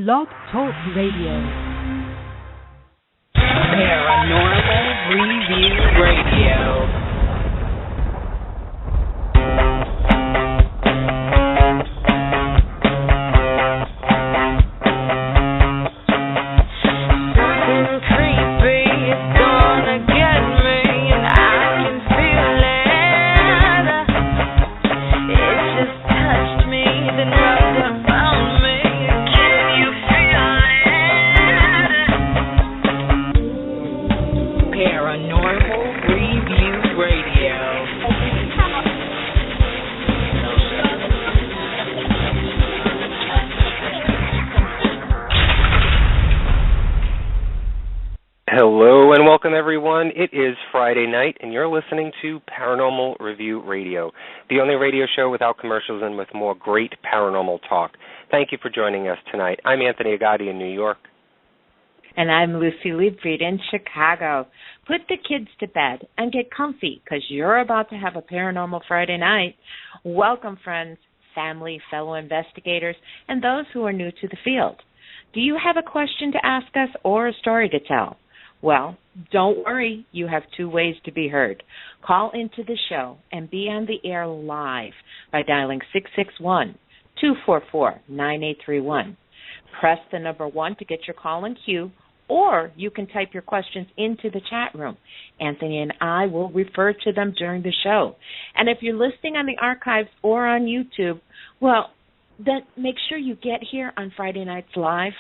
Blog Talk Radio. Paranormal Review Radio. Hello and welcome, everyone. It is Friday night, and you're listening to Paranormal Review Radio, the only radio show without commercials and with more great paranormal talk. Thank you for joining us tonight. I'm Anthony Agati in New York. And I'm Lucy Liebfried in Chicago. Put the kids to bed and get comfy because you're about to have a Paranormal Friday night. Welcome, friends, family, fellow investigators, and those who are new to the field. Do you have a question to ask us or a story to tell? Well, don't worry. You have two ways to be heard. Call into the show and be on the air live by dialing 661-244-9831. Press the number 1 to get your call in queue, or you can type your questions into the chat room. Anthony and I will refer to them during the show. And if you're listening on the archives or on YouTube, well, then make sure you get here on Friday nights live.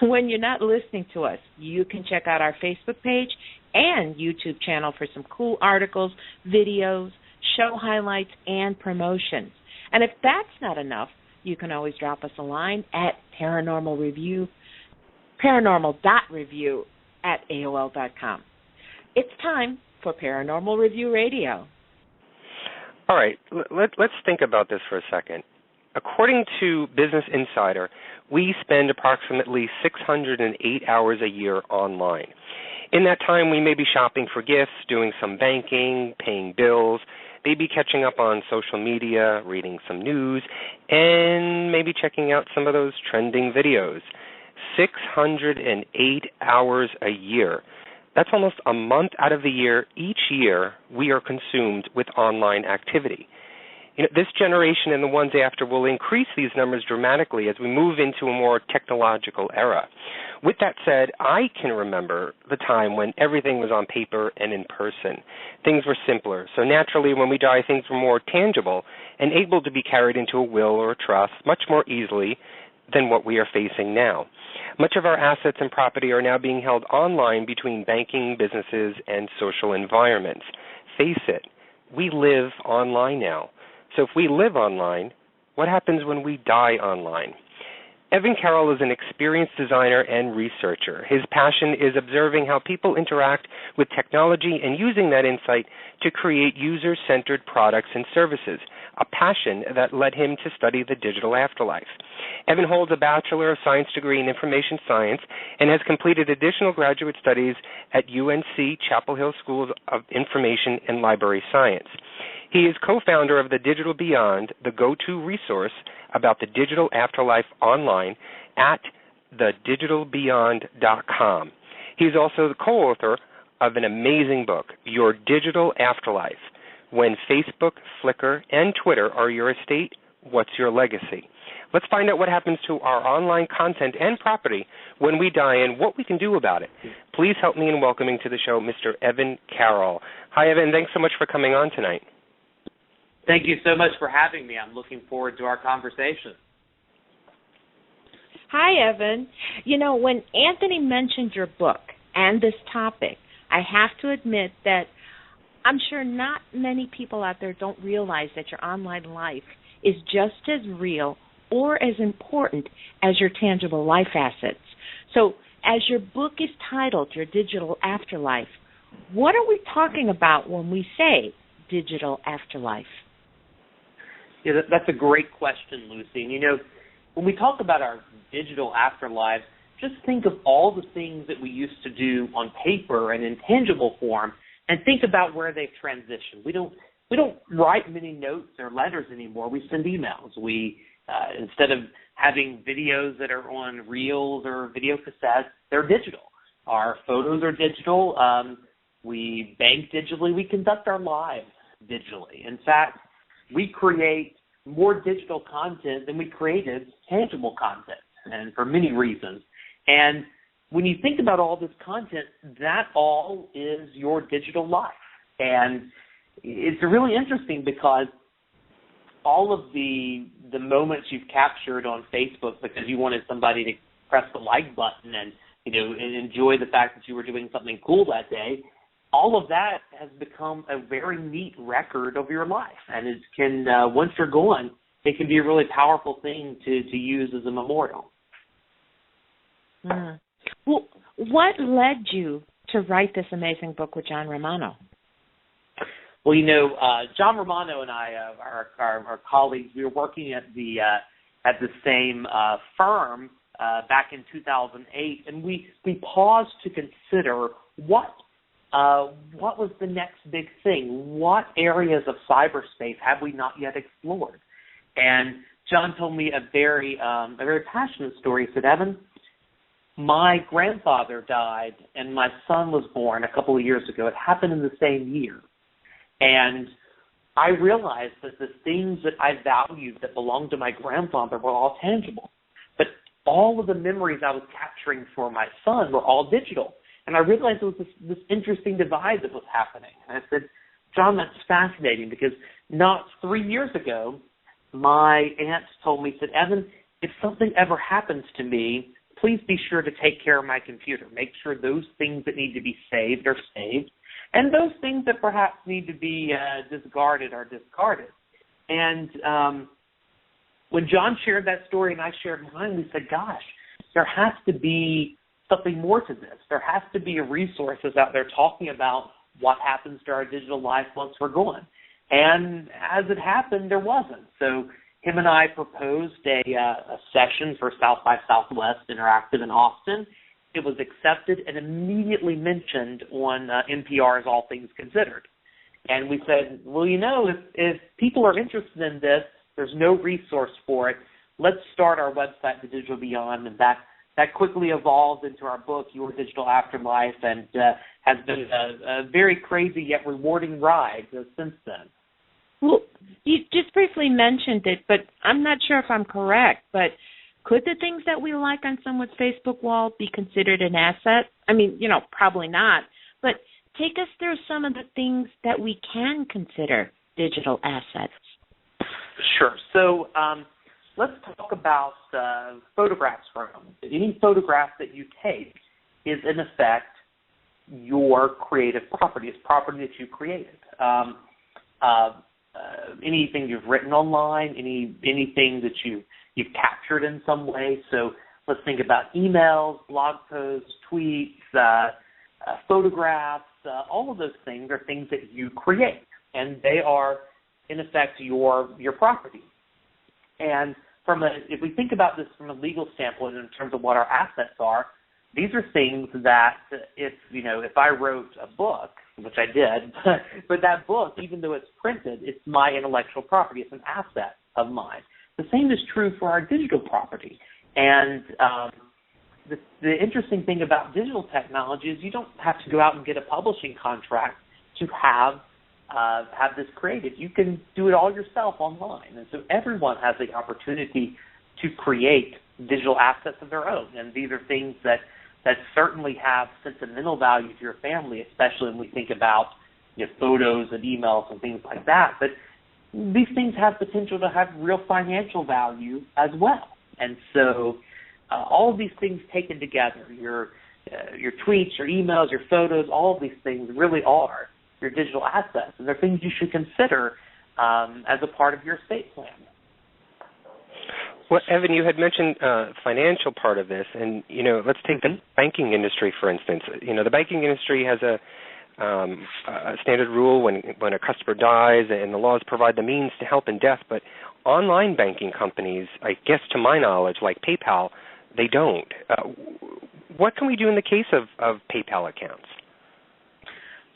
When you're not listening to us, you can check out our Facebook page and YouTube channel for some cool articles, videos, show highlights, and promotions. And if that's not enough, you can always drop us a line at paranormal.review@AOL.com. It's time for Paranormal Review Radio. All right, let's think about this for a second. According to Business Insider, we spend approximately 608 hours a year online. In that time, we may be shopping for gifts, doing some banking, paying bills, maybe catching up on social media, reading some news, and maybe checking out some of those trending videos. 608 hours a year. That's almost a month out of the year. Each year, we are consumed with online activity. This generation and the ones after will increase these numbers dramatically as we move into a more technological era. With that said, I can remember the time when everything was on paper and in person. Things were simpler, so naturally when we die, things were more tangible and able to be carried into a will or a trust much more easily than what we are facing now. Much of our assets and property are now being held online between banking, businesses, and social environments. Face it, we live online now. So if we live online, what happens when we die online? Evan Carroll is an experienced designer and researcher. His passion is observing how people interact with technology and using that insight to create user-centered products and services, a passion that led him to study the digital afterlife. Evan holds a Bachelor of Science degree in Information Science and has completed additional graduate studies at UNC Chapel Hill School of Information and Library Science. He is co-founder of the Digital Beyond, the go-to resource about the digital afterlife online at thedigitalbeyond.com. He's also the co-author of an amazing book, Your Digital Afterlife: When Facebook, Flickr, and Twitter are your estate, what's your legacy? Let's find out what happens to our online content and property when we die and what we can do about it. Please help me in welcoming to the show Mr. Evan Carroll. Hi, Evan. Thanks so much for coming on tonight. Thank you so much for having me. I'm looking forward to our conversation. Hi, Evan. When Anthony mentioned your book and this topic, I have to admit that I'm sure not many people out there don't realize that your online life is just as real or as important as your tangible life assets. So as your book is titled, Your Digital Afterlife, what are we talking about when we say digital afterlife? Yeah, that's a great question, Lucy. And, when we talk about our digital afterlives, just think of all the things that we used to do on paper and in tangible form, and think about where they've transitioned. We don't write many notes or letters anymore. We send emails. We Instead of having videos that are on reels or video cassettes, they're digital. Our photos are digital. We bank digitally. We conduct our lives digitally. In fact, we create more digital content than we created tangible content, and for many reasons. And when you think about all this content, that all is your digital life. And it's really interesting because all of the moments you've captured on Facebook because you wanted somebody to press the like button and, and enjoy the fact that you were doing something cool that day, all of that has become a very neat record of your life. And it can, once you're gone, it can be a really powerful thing to use as a memorial. Well, what led you to write this amazing book with John Romano? Well, John Romano and I, our colleagues, we were working at the same firm back in 2008, and we paused to consider what was the next big thing. What areas of cyberspace have we not yet explored? And John told me a very passionate story. He said, "Evan, my grandfather died, and my son was born a couple of years ago. It happened in the same year. And I realized that the things that I valued that belonged to my grandfather were all tangible. But all of the memories I was capturing for my son were all digital. And I realized there was this interesting divide that was happening." And I said, "John, that's fascinating because not 3 years ago, my aunt told me, said, Evan, if something ever happens to me, please be sure to take care of my computer. Make sure those things that need to be saved are saved. And those things that perhaps need to be discarded are discarded." And when John shared that story and I shared mine, we said, gosh, there has to be something more to this. There has to be resources out there talking about what happens to our digital life once we're gone. And as it happened, there wasn't. So him and I proposed a session for South by Southwest Interactive in Austin. It was accepted and immediately mentioned on NPR's All Things Considered. And we said, well, if people are interested in this, there's no resource for it. Let's start our website, The Digital Beyond, and that quickly evolved into our book, Your Digital Afterlife, and has been a very crazy yet rewarding ride since then. Well, you just briefly mentioned it, but I'm not sure if I'm correct, but could the things that we like on someone's Facebook wall be considered an asset? I mean, probably not, but take us through some of the things that we can consider digital assets. Sure. So let's talk about photographs for a moment. Any photograph that you take is, in effect, your creative property. It's property that you created. Anything you've written online, anything that you've captured in some way. So let's think about emails, blog posts, tweets, photographs. All of those things are things that you create, and they are, in effect, your property. And if we think about this from a legal standpoint in terms of what our assets are, these are things that if I wrote a book, which I did, but that book, even though it's printed, it's my intellectual property. It's an asset of mine. The same is true for our digital property. And the interesting thing about digital technology is you don't have to go out and get a publishing contract to have this created. You can do it all yourself online. And so everyone has the opportunity to create digital assets of their own. And these are things that certainly have sentimental value to your family, especially when we think about photos and emails and things like that. But these things have potential to have real financial value as well. And so all of these things taken together, your tweets, your emails, your photos, all of these things really are your digital assets. And they're things you should consider as a part of your estate plan. Well, Evan, you had mentioned financial part of this, and let's take the banking industry for instance. The banking industry has a standard rule when a customer dies, and the laws provide the means to help in death. But online banking companies, I guess to my knowledge, like PayPal, they don't. What can we do in the case of PayPal accounts?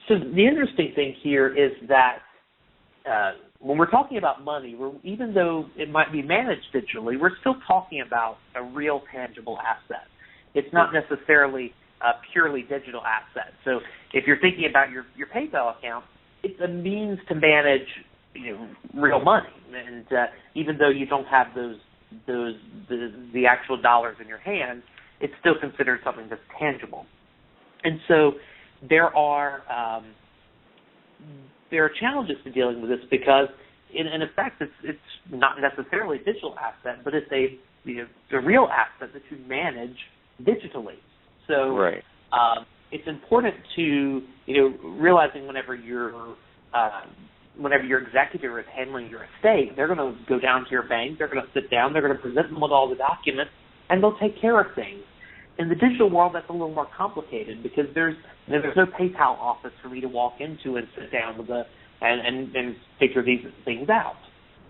So the interesting thing here is that when we're talking about money, even though it might be managed digitally, we're still talking about a real tangible asset. It's not necessarily a purely digital asset. So if you're thinking about your PayPal account, it's a means to manage real money. And even though you don't have the actual dollars in your hand, it's still considered something that's tangible. And so there are challenges to dealing with this because, in effect, it's not necessarily a digital asset, but it's a real asset that you manage digitally. So right. It's important to realizing whenever your executor is handling your estate, they're going to go down to your bank, they're going to sit down, they're going to present them with all the documents, and they'll take care of things. In the digital world, that's a little more complicated because there's no PayPal office for me to walk into and sit down with and figure these things out.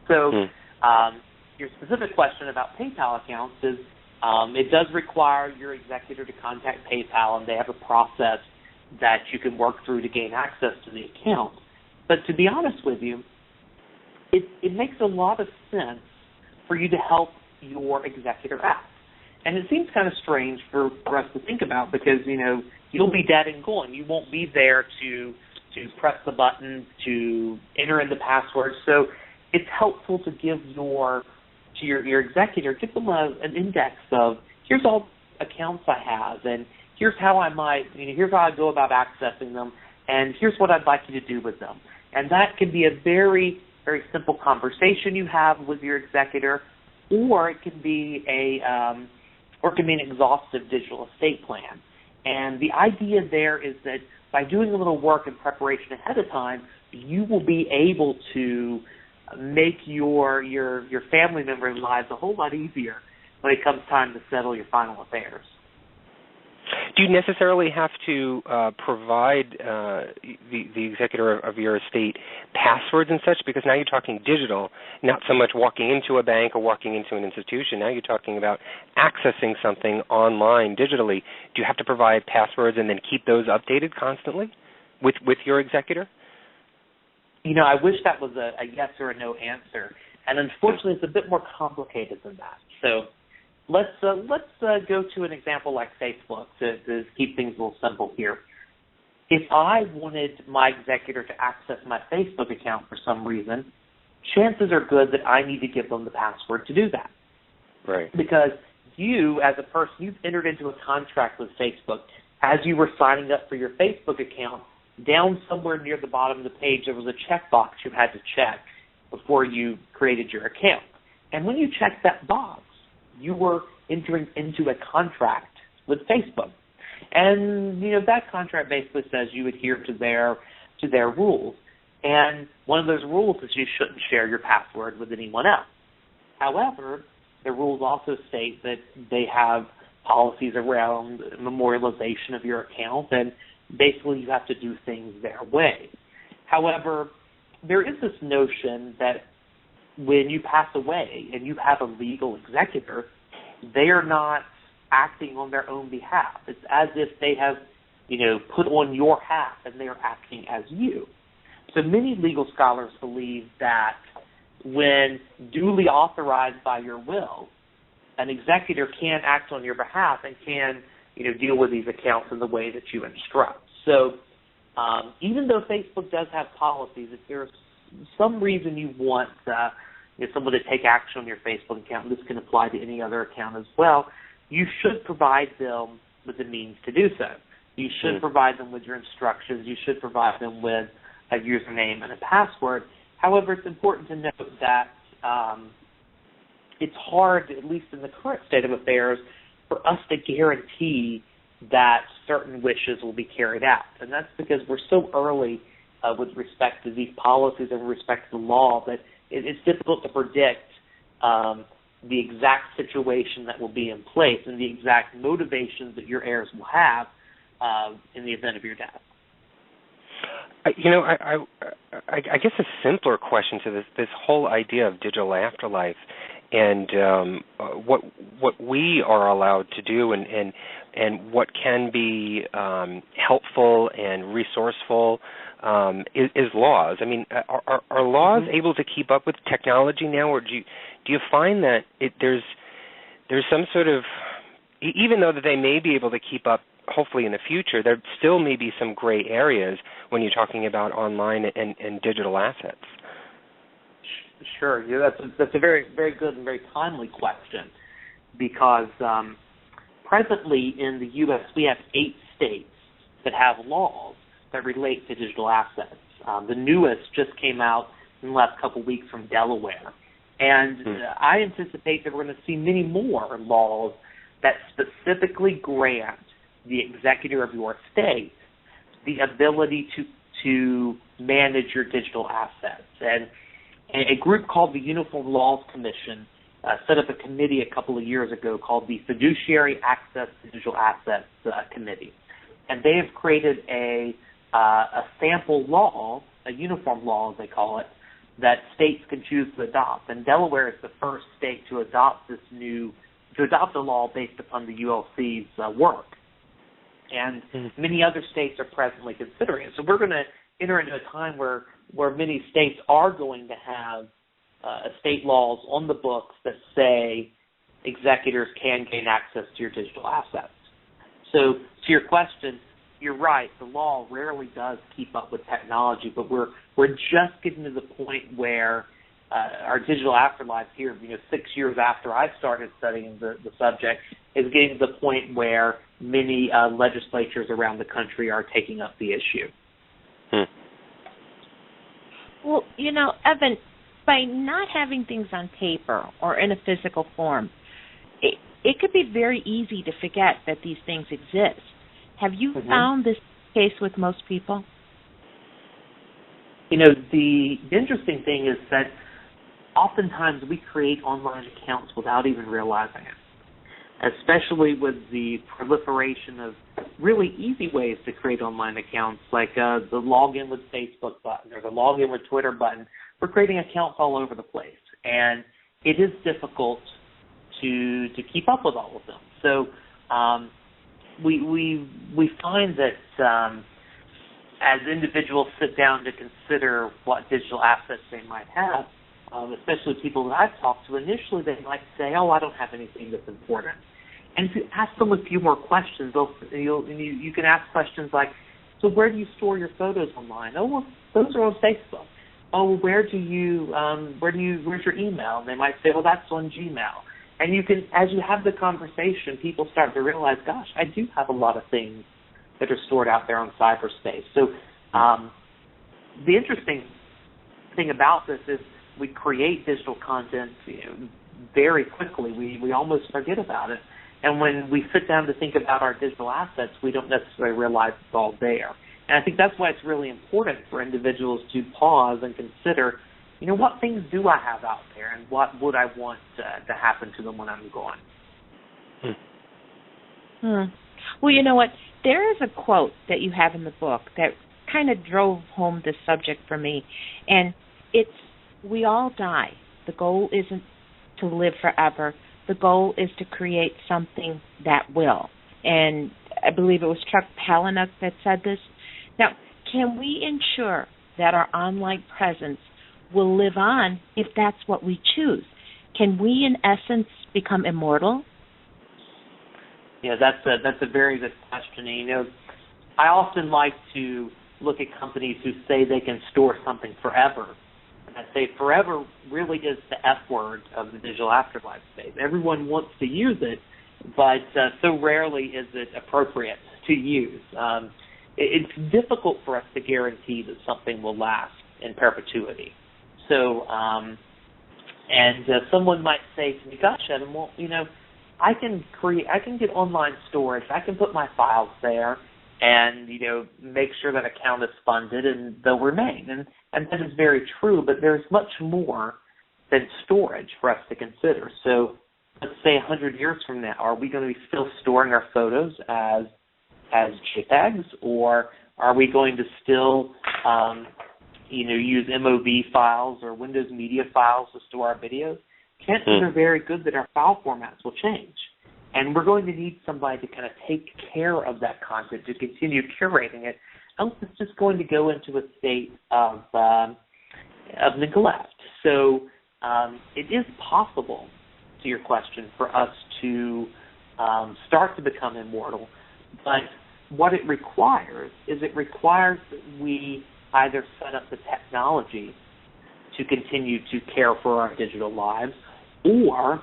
So your specific question about PayPal accounts is it does require your executor to contact PayPal, and they have a process that you can work through to gain access to the account. But to be honest with you, it makes a lot of sense for you to help your executor out. And it seems kind of strange for us to think about because, you'll be dead and gone. You won't be there to press the button, to enter in the password. So it's helpful to give your executor, give them an index of, here's all the accounts I have, and here's how here's how I go about accessing them, and here's what I'd like you to do with them. And that can be a very, very simple conversation you have with your executor, or it can be an exhaustive digital estate plan. And the idea there is that by doing a little work and preparation ahead of time, you will be able to make your family members' lives a whole lot easier when it comes time to settle your final affairs. Do you necessarily have to provide the executor of your estate passwords and such? Because now you're talking digital, not so much walking into a bank or walking into an institution. Now you're talking about accessing something online digitally. Do you have to provide passwords and then keep those updated constantly with your executer? I wish that was a yes or a no answer. And unfortunately, it's a bit more complicated than that. So let's go to an example like Facebook to keep things a little simple here. If I wanted my executor to access my Facebook account for some reason, chances are good that I need to give them the password to do that. Right. Because you, as a person, you've entered into a contract with Facebook. As you were signing up for your Facebook account, down somewhere near the bottom of the page, there was a checkbox you had to check before you created your account. And when you checked that box, you were entering into a contract with Facebook. And, that contract basically says you adhere to their rules. And one of those rules is you shouldn't share your password with anyone else. However, the rules also state that they have policies around memorialization of your account, and basically you have to do things their way. However, there is this notion that when you pass away and you have a legal executor, they are not acting on their own behalf. It's as if they have, put on your hat and they are acting as you. So many legal scholars believe that when duly authorized by your will, an executor can act on your behalf and can, deal with these accounts in the way that you instruct. So even though Facebook does have policies, if there's some reason you want someone to take action on your Facebook account, and this can apply to any other account as well, you should provide them with the means to do so. You should provide them with your instructions. You should provide them with a username and a password. However, it's important to note that it's hard, at least in the current state of affairs, for us to guarantee that certain wishes will be carried out. And that's because we're so early with respect to these policies and with respect to the law that it's difficult to predict the exact situation that will be in place and the exact motivations that your heirs will have in the event of your death. I guess a simpler question to this whole idea of digital afterlife and what we are allowed to do and and what can be helpful and resourceful is laws. I mean, are laws able to keep up with technology now, or do you find that there's some sort of, even though that they may be able to keep up, hopefully in the future, there still may be some gray areas when you're talking about online and digital assets? Sure. Yeah, that's a very, very good and very timely question, because presently in the U.S. we have 8 states that have laws that relate to digital assets. The newest just came out in the last couple of weeks from Delaware. And I anticipate that we're going to see many more laws that specifically grant the executor of your state the ability to manage your digital assets. And a group called the Uniform Laws Commission set up a committee a couple of years ago called the Fiduciary Access to Digital Assets Committee. And they have created a sample law, a uniform law as they call it, that states can choose to adopt. And Delaware is the first state to adopt a law based upon the ULC's work. And many other states are presently considering it. So we're going to enter into a time where many states are going to have state laws on the books that say executors can gain access to your digital assets. So to your question, you're right. The law rarely does keep up with technology, but we're just getting to the point where our digital afterlife here, 6 years after I started studying the subject, is getting to the point where many legislatures around the country are taking up the issue. Well, Evan, by not having things on paper or in a physical form, it could be very easy to forget that these things exist. Have you found this case with most people? The interesting thing is that oftentimes we create online accounts without even realizing it, especially with the proliferation of really easy ways to create online accounts, like the login with Facebook button or the login with Twitter button. We're creating accounts all over the place, and it is difficult to keep up with all of them. So we find that as individuals sit down to consider what digital assets they might have, especially people that I've talked to, initially they might say, "Oh, I don't have anything that's important." And if you ask them a few more questions, you can ask questions like, "So where do you store your photos online?" "Oh, well, those are on Facebook." "Oh, where's your email?" And they might say, "Well, that's on Gmail." And you can, as you have the conversation, people start to realize, "Gosh, I do have a lot of things that are stored out there on cyberspace." So the interesting thing about this is we create digital content very quickly. We almost forget about it. And when we sit down to think about our digital assets, we don't necessarily realize it's all there. And I think that's why it's really important for individuals to pause and consider, what things do I have out there, and what would I want to happen to them when I'm gone? Well, you know what? There is a quote that you have in the book that kind of drove home this subject for me, and it's, "We all die. The goal isn't to live forever. The goal is to create something that will." And I believe it was Chuck Palahniuk that said this. Now, can we ensure that our online presence will live on if that's what we choose? Can we, in essence, become immortal? Yeah, that's a very good question. I often like to look at companies who say they can store something forever. And I say forever really is the F word of the digital afterlife space. Everyone wants to use it, but so rarely is it appropriate to use. It's difficult for us to guarantee that something will last in perpetuity. So, someone might say to me, "Gosh, Evan, well, I can get online storage. I can put my files there, and make sure that account is funded, and they'll remain." And that is very true. But there's much more than storage for us to consider. So, let's say 100 years from now, are we going to be still storing our photos as JPEGs, or are we going to still use MOV files or Windows Media files to store our videos? Chances are very good that our file formats will change. And we're going to need somebody to kind of take care of that content, to continue curating it, else it's just going to go into a state of neglect. So it is possible, to your question, for us to start to become immortal, but what it requires is that we either set up the technology to continue to care for our digital lives, or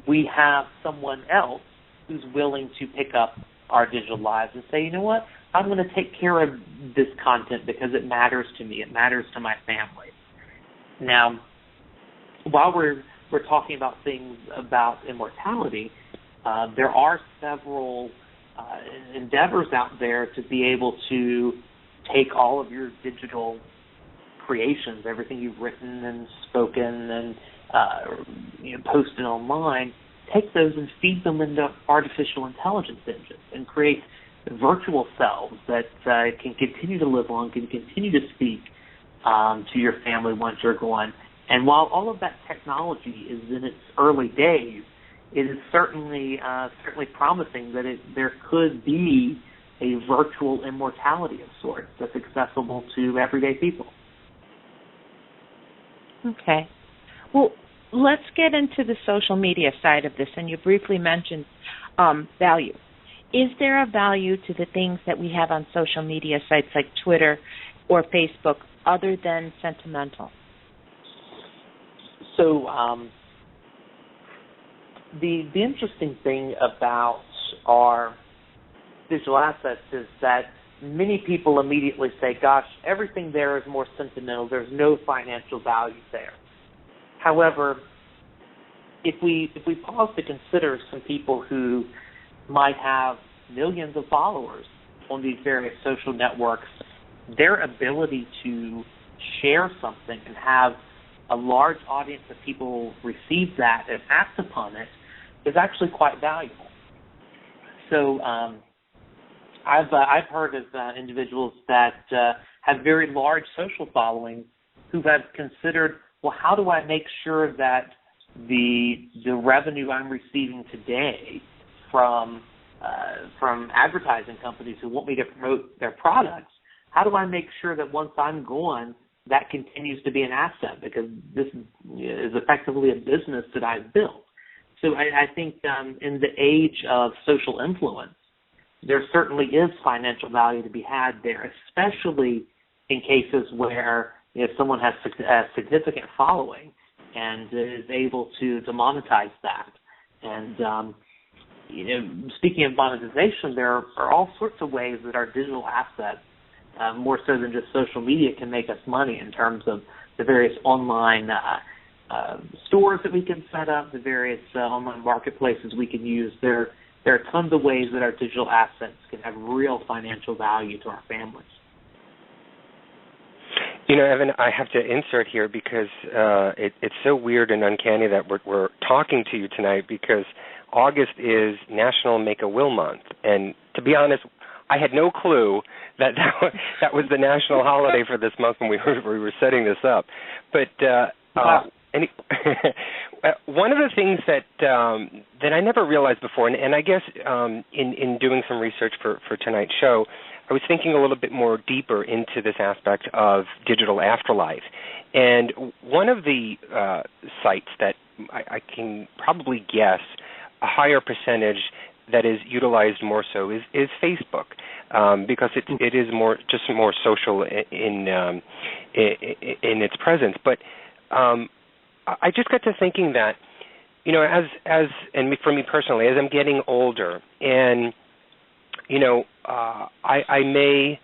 we have someone else who's willing to pick up our digital lives and say, you know what, I'm going to take care of this content because it matters to me, it matters to my family. Now, while we're talking about things about immortality, there are several endeavors out there to be able to take all of your digital creations, everything you've written and spoken and posted online, take those and feed them into artificial intelligence engines and create virtual selves that can continue to live on, can continue to speak to your family once you're gone. And while all of that technology is in its early days, it is certainly promising that there could be a virtual immortality of sorts that's accessible to everyday people. Okay. Well, let's get into the social media side of this, and you briefly mentioned value. Is there a value to the things that we have on social media sites like Twitter or Facebook other than sentimental? So the interesting thing about our digital assets is that many people immediately say, gosh, everything there is more sentimental. There's no financial value there. However, if we pause to consider some people who might have millions of followers on these various social networks, their ability to share something and have a large audience of people receive that and act upon it is actually quite valuable. So I've heard of individuals that have very large social followings who have considered, well, how do I make sure that the revenue I'm receiving today from advertising companies who want me to promote their products, how do I make sure that once I'm gone, that continues to be an asset, because this is effectively a business that I've built. So I think in the age of social influence, there certainly is financial value to be had there, especially in cases where someone has a significant following and is able to monetize that. And speaking of monetization, there are all sorts of ways that our digital assets, more so than just social media, can make us money in terms of the various online stores that we can set up, the various online marketplaces we can use. There are tons of ways that our digital assets can have real financial value to our families. Evan, I have to insert here because it's so weird and uncanny that we're talking to you tonight, because August is National Make-A-Will Month. And to be honest, I had no clue that was the national holiday for this month when we were setting this up. But one of the things that I never realized before, and I guess in doing some research for tonight's show, I was thinking a little bit more deeper into this aspect of digital afterlife. And one of the sites that I can probably guess a higher percentage that is utilized more so is Facebook, because it is more social in its presence. But I just got to thinking that, and for me personally, as I'm getting older, and I may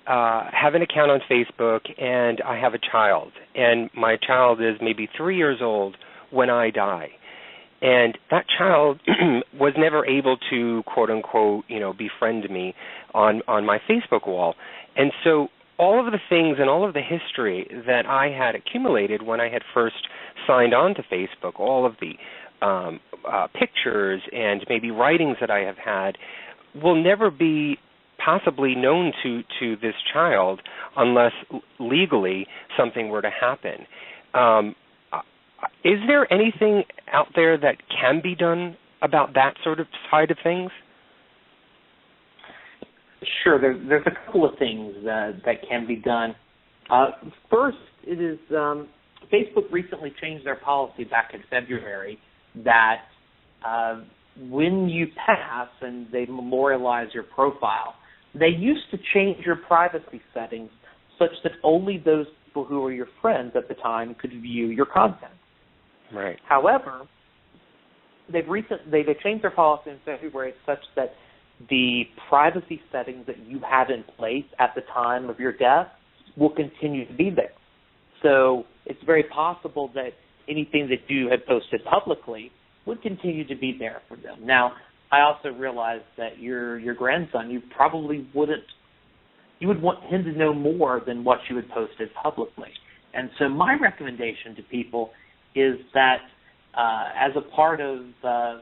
have an account on Facebook, and I have a child, and my child is maybe 3 years old when I die. And that child was never able to, quote unquote, befriend me on my Facebook wall. And so all of the things and all of the history that I had accumulated when I had first signed on to Facebook, all of the pictures and maybe writings that I have had, will never be possibly known to this child unless legally something were to happen. Is there anything out there that can be done about that sort of side of things? Sure. There's a couple of things that can be done. First, it is Facebook recently changed their policy back in February that when you pass and they memorialize your profile, they used to change your privacy settings such that only those people who were your friends at the time could view your content. Right. However, they changed their policy in February such that the privacy settings that you had in place at the time of your death will continue to be there. So it's very possible that anything that you had posted publicly would continue to be there for them. Now, I also realize that your grandson, you would want him to know more than what you had posted publicly. And so my recommendation to people is that as a part of the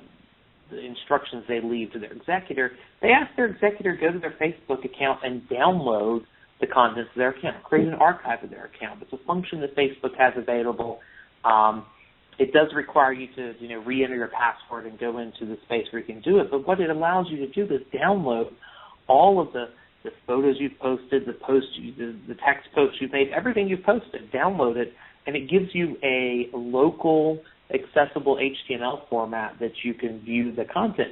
instructions they leave to their executor, they ask their executor to go to their Facebook account and download the contents of their account, create an archive of their account. It's a function that Facebook has available. It does require you to re-enter your password and go into the space where you can do it. But what it allows you to do is download all of the photos you've posted, the text posts you've made, everything you've posted, download it, and it gives you a local, accessible HTML format that you can view the content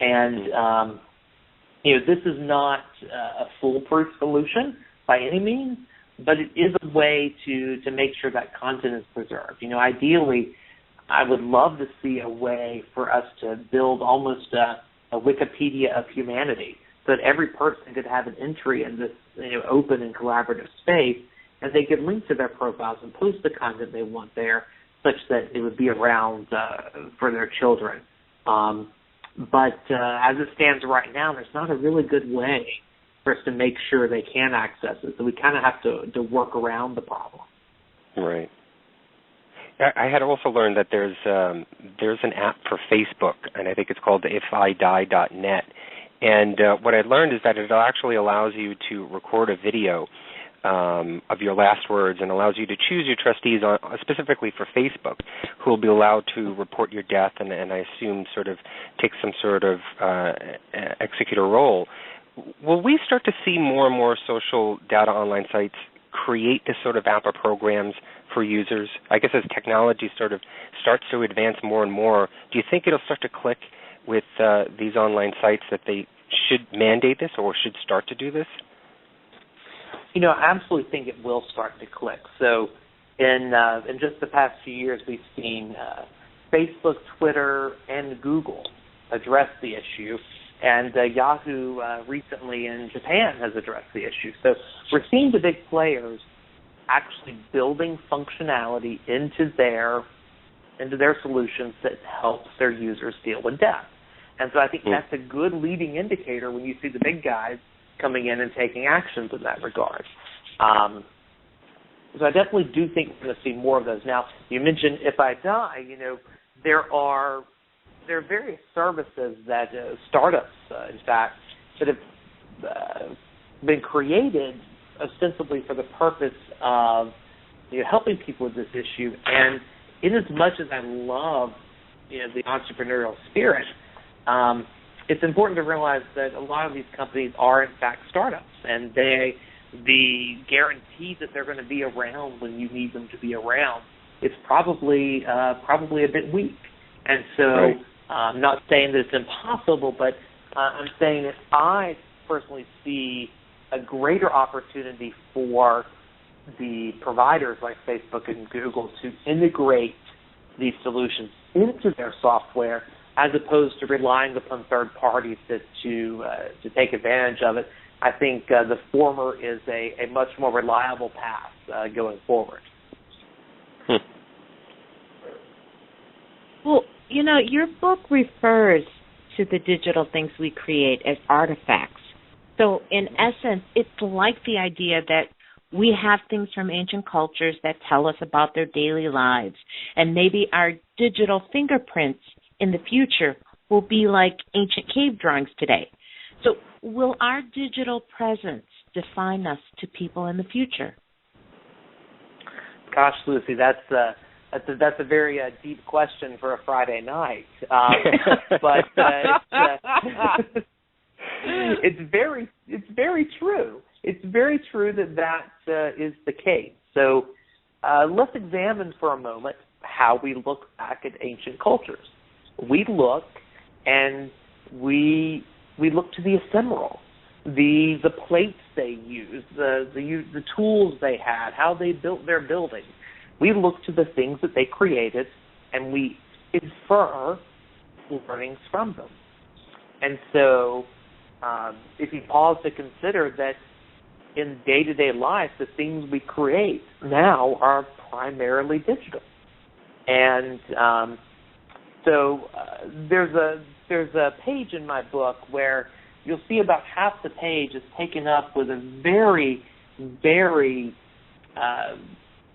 in. And, this is not a foolproof solution by any means, but it is a way to make sure that content is preserved. Ideally, I would love to see a way for us to build almost a Wikipedia of humanity, so that every person could have an entry in this open and collaborative space, and they could link to their profiles and post the content they want there, such that it would be around for their children. But as it stands right now, there's not a really good way for us to make sure they can access it. So we kind of have to work around the problem. Right. I had also learned that there's an app for Facebook, and I think it's called ifidie.net. And what I learned is that it actually allows you to record a video of your last words and allows you to choose your trustees specifically for Facebook, who will be allowed to report your death and I assume sort of take some sort of executor role. Will we start to see more and more social data online sites create this sort of app or programs for users? I guess as technology sort of starts to advance more and more, do you think it'll start to click with these online sites that they should mandate this or should start to do this? I absolutely think it will start to click. So in just the past few years, we've seen Facebook, Twitter, and Google address the issue, and Yahoo recently in Japan has addressed the issue. So we're seeing the big players actually building functionality into their solutions that helps their users deal with death. And so I think that's a good leading indicator when you see the big guys coming in and taking actions in that regard. So I definitely do think we're going to see more of those. Now, you mentioned If I Die, there are various services that startups, in fact, that have been created ostensibly for the purpose of helping people with this issue. And in as much as I love the entrepreneurial spirit, it's important to realize that a lot of these companies are, in fact, startups, and the guarantee that they're going to be around when you need them to be around is probably a bit weak. And so I'm not saying that it's impossible, but I'm saying that I personally see a greater opportunity for the providers like Facebook and Google to integrate these solutions into their software, as opposed to relying upon third parties to take advantage of it. I think the former is a much more reliable path going forward. Well, your book refers to the digital things we create as artifacts. So in essence, it's like the idea that we have things from ancient cultures that tell us about their daily lives, and maybe our digital fingerprints in the future will be like ancient cave drawings today. So will our digital presence define us to people in the future? Gosh, Lucy, that's That's a very deep question for a Friday night, but it's very true. It's very true that is the case. So let's examine for a moment how we look back at ancient cultures. We look and we look to the ephemeral, the plates they used, the tools they had, how they built their buildings. We look to the things that they created, and we infer learnings from them. And so if you pause to consider that in day-to-day life, the things we create now are primarily digital. And so there's a page in my book where you'll see about half the page is taken up with a very, very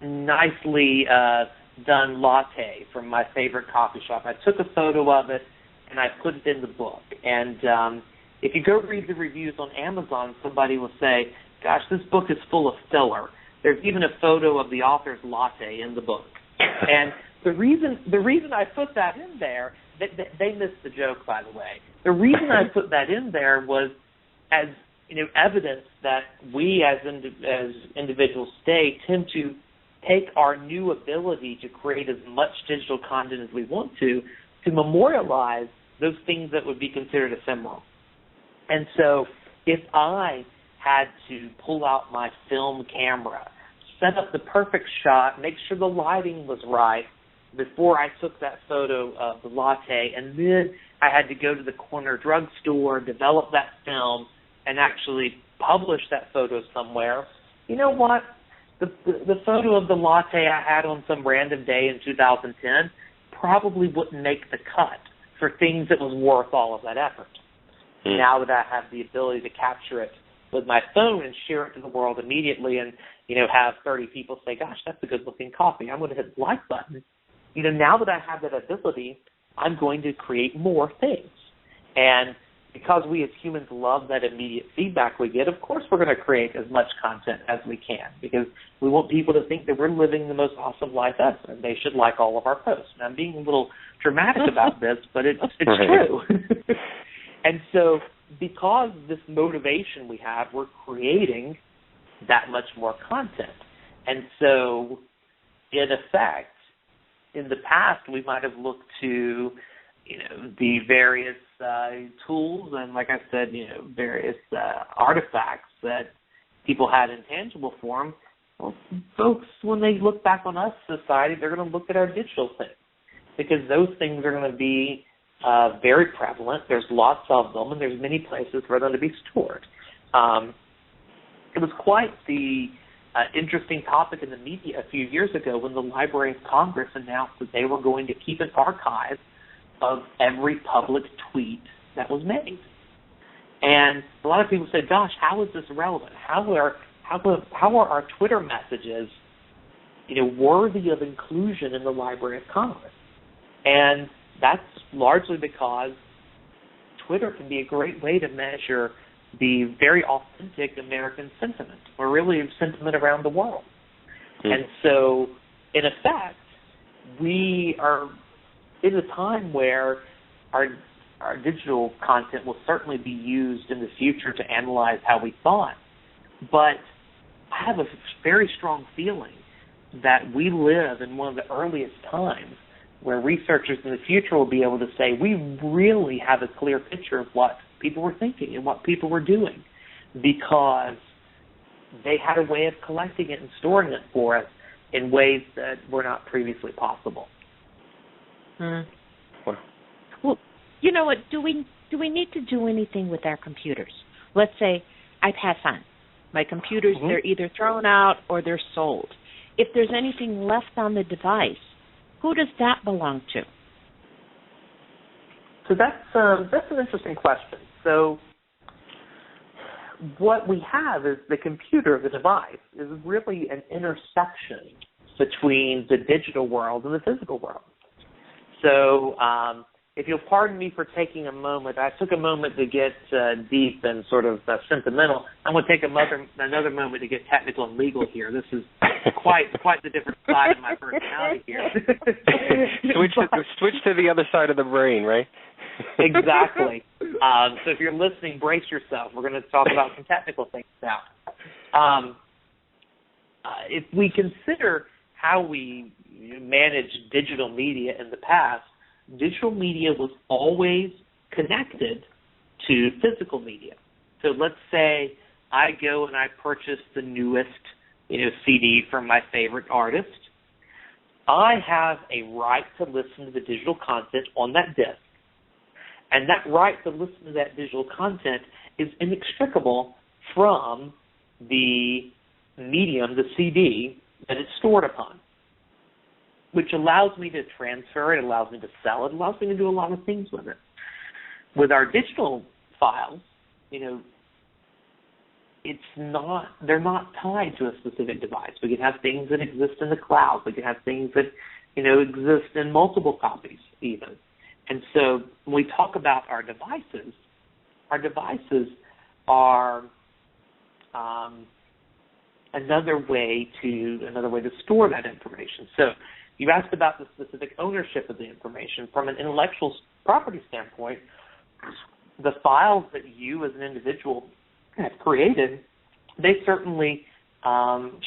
nicely done latte from my favorite coffee shop. I took a photo of it and I put it in the book. And if you go read the reviews on Amazon, somebody will say, gosh, this book is full of filler. There's even a photo of the author's latte in the book. And the reason I put that in there, they missed the joke, by the way. The reason I put that in there was as evidence that we as individuals today tend to take our new ability to create as much digital content as we want to memorialize those things that would be considered ephemeral. And so if I had to pull out my film camera, set up the perfect shot, make sure the lighting was right before I took that photo of the latte, and then I had to go to the corner drugstore, develop that film, and actually publish that photo somewhere, you know what? The photo of the latte I had on some random day in 2010 probably wouldn't make the cut for things that was worth all of that effort. Now that I have the ability to capture it with my phone and share it to the world immediately and, have 30 people say, gosh, that's a good-looking coffee, I'm going to hit the like button. Now that I have that ability, I'm going to create more things. And because we as humans love that immediate feedback we get, of course we're going to create as much content as we can because we want people to think that we're living the most awesome life ever and they should like all of our posts. And I'm being a little dramatic about this, but it's true. And so because this motivation we have, we're creating that much more content. And so in effect, in the past, we might have looked to, the various tools and, like I said, various artifacts that people had in tangible form. Well, folks, when they look back on us, society, they're going to look at our digital things because those things are going to be very prevalent. There's lots of them, and there's many places where they're going to be stored. It was quite the interesting topic in the media a few years ago when the Library of Congress announced that they were going to keep an archive of every public tweet that was made. And a lot of people said, gosh, how is this relevant? How are our Twitter messages, worthy of inclusion in the Library of Congress? And that's largely because Twitter can be a great way to measure the very authentic American sentiment, or really sentiment around the world. And so, in effect, we are in a time where our digital content will certainly be used in the future to analyze how we thought. But I have a very strong feeling that we live in one of the earliest times where researchers in the future will be able to say, we really have a clear picture of what people were thinking and what people were doing because they had a way of collecting it and storing it for us in ways that were not previously possible. Well, you know what? Do we need to do anything with our computers? Let's say I pass on. My computers, they're either thrown out or they're sold. If there's anything left on the device, who does that belong to? So that's an interesting question. So what we have is the computer, the device, is really an intersection between the digital world and the physical world. So if you'll pardon me for taking a moment, I took a moment to get deep and sort of sentimental. I'm going to take another moment to get technical and legal here. This is quite the different side of my personality here. Switch to the other side of the brain, right? Exactly. So if you're listening, brace yourself. We're going to talk about some technical things now. If we consider how we manage digital media in the past, digital media was always connected to physical media. So let's say I go and I purchase the newest, CD from my favorite artist. I have a right to listen to the digital content on that disc. And that right to listen to that digital content is inextricable from the medium, the CD, that it's stored upon, which allows me to transfer it, allows me to sell it, allows me to do a lot of things with it. With our digital files, they're not tied to a specific device. We can have things that exist in the cloud. We can have things that, exist in multiple copies even. And so when we talk about our devices are another way to store that information. So you asked about the specific ownership of the information. From an intellectual property standpoint, the files that you as an individual have created, they certainly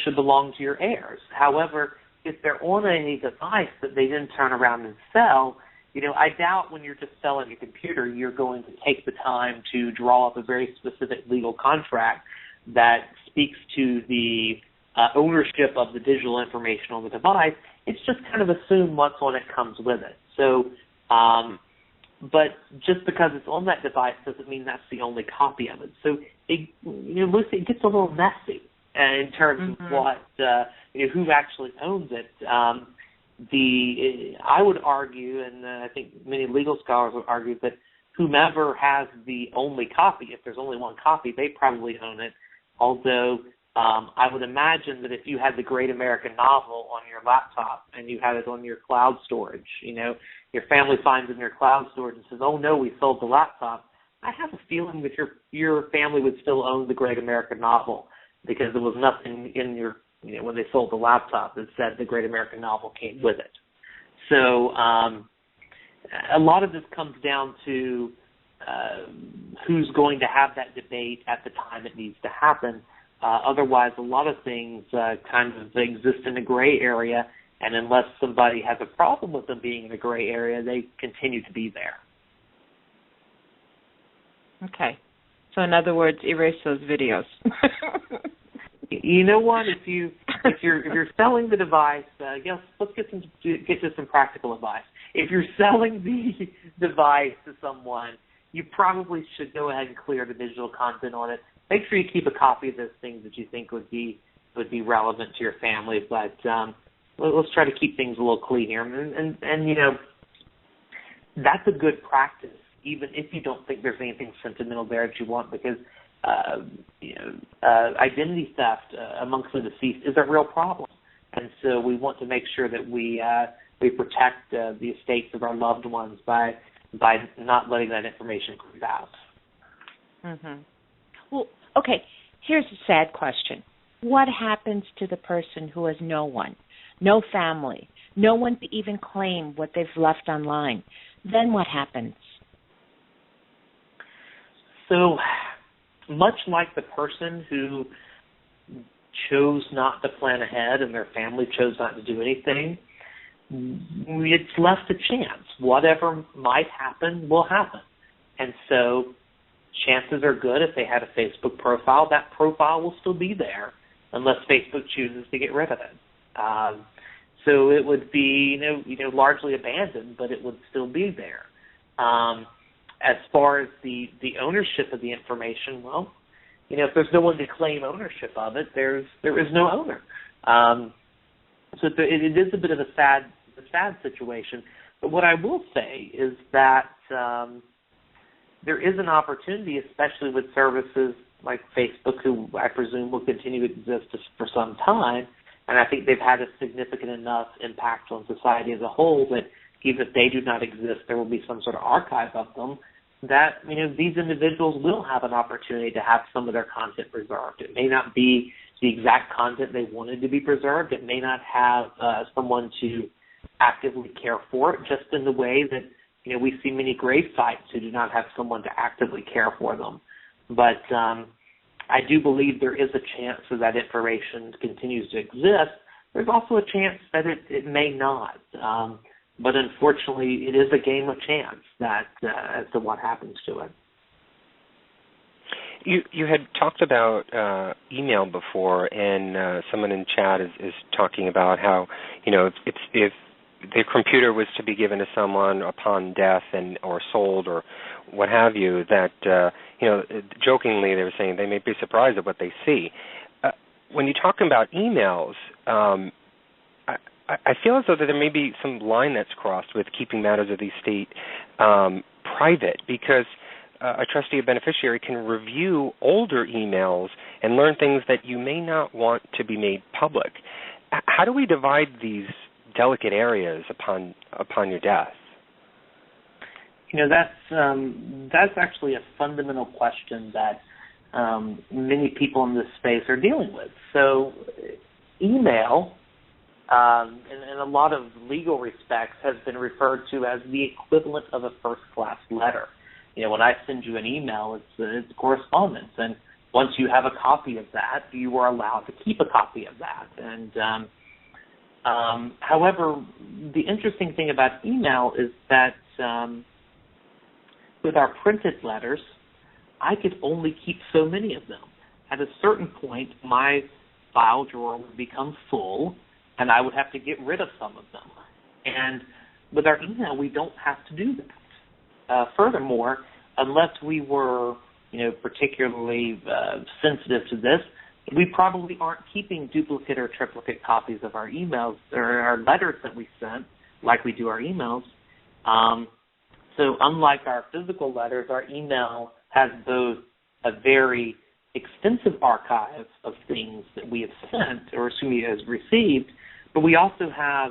should belong to your heirs. However, if they're on a device that they then turn around and sell, I doubt when you're just selling a computer, you're going to take the time to draw up a very specific legal contract that speaks to the ownership of the digital information on the device. It's just kind of assumed what's on it comes with it. So, but just because it's on that device doesn't mean that's the only copy of it. So, Lucy, it gets a little messy in terms of what, who actually owns it. I would argue, and I think many legal scholars would argue, that whomever has the only copy, if there's only one copy, they probably own it. Although I would imagine that if you had the Great American Novel on your laptop and you had it on your cloud storage, your family finds it in your cloud storage and says, "Oh no, we sold the laptop," I have a feeling that your family would still own the Great American Novel because there was nothing in your when they sold the laptop that said the Great American Novel came with it. So a lot of this comes down to who's going to have that debate at the time it needs to happen. Otherwise, a lot of things kind of exist in a gray area, and unless somebody has a problem with them being in a gray area, they continue to be there. Okay. So in other words, erase those videos. You know what? If you're selling the device, let's get to some practical advice. If you're selling the device to someone, you probably should go ahead and clear the digital content on it. Make sure you keep a copy of those things that you think would be relevant to your family. But let's try to keep things a little clean here. And that's a good practice, even if you don't think there's anything sentimental there that you want, because identity theft amongst the deceased is a real problem, and so we want to make sure that we protect the estates of our loved ones by not letting that information creep out. Mm-hmm. Well, okay. Here's a sad question: what happens to the person who has no one, no family, no one to even claim what they've left online? Then what happens? So, much like the person who chose not to plan ahead and their family chose not to do anything, it's left a chance. Whatever might happen will happen. And so chances are good if they had a Facebook profile, that profile will still be there unless Facebook chooses to get rid of it. So it would be largely abandoned, but it would still be there. As far as the ownership of the information, well, if there's no one to claim ownership of it, there is no owner. So it is a bit of a sad situation. But what I will say is that there is an opportunity, especially with services like Facebook, who I presume will continue to exist for some time, and I think they've had a significant enough impact on society as a whole that even if they do not exist, there will be some sort of archive of them, that, these individuals will have an opportunity to have some of their content preserved. It may not be the exact content they wanted to be preserved. It may not have someone to actively care for it, just in the way that, we see many grave sites who do not have someone to actively care for them. But I do believe there is a chance that information continues to exist. There's also a chance that it may not. But unfortunately, it is a game of chance as to what happens to it. You had talked about email before, and someone in chat is talking about how, if the computer was to be given to someone upon death or sold or what have you, that, jokingly they were saying they may be surprised at what they see. When you're talking about emails, I feel as though that there may be some line that's crossed with keeping matters of the estate private, because a trustee or beneficiary can review older emails and learn things that you may not want to be made public. How do we divide these delicate areas upon your death? That's actually a fundamental question that many people in this space are dealing with. So email, in a lot of legal respects, has been referred to as the equivalent of a first-class letter. When I send you an email, it's correspondence, and once you have a copy of that, you are allowed to keep a copy of that. And however, the interesting thing about email is that with our printed letters, I could only keep so many of them. At a certain point, my file drawer would become full, and I would have to get rid of some of them. And with our email, we don't have to do that. Furthermore, unless we were, particularly sensitive to this, we probably aren't keeping duplicate or triplicate copies of our emails or our letters that we sent, like we do our emails. So unlike our physical letters, our email has both a very extensive archive of things that we have sent or has received, but we also have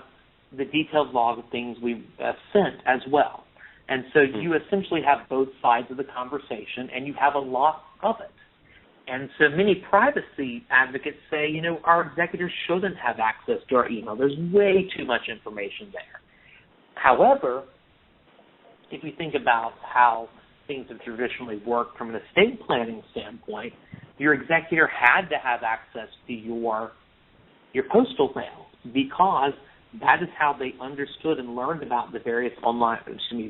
the detailed log of things we've sent as well. And so you essentially have both sides of the conversation, and you have a lot of it. And so many privacy advocates say, our executors shouldn't have access to our email. There's way too much information there. However, if you think about how things have traditionally worked from an estate planning standpoint, your executor had to have access to your postal mail, because that is how they understood and learned about the various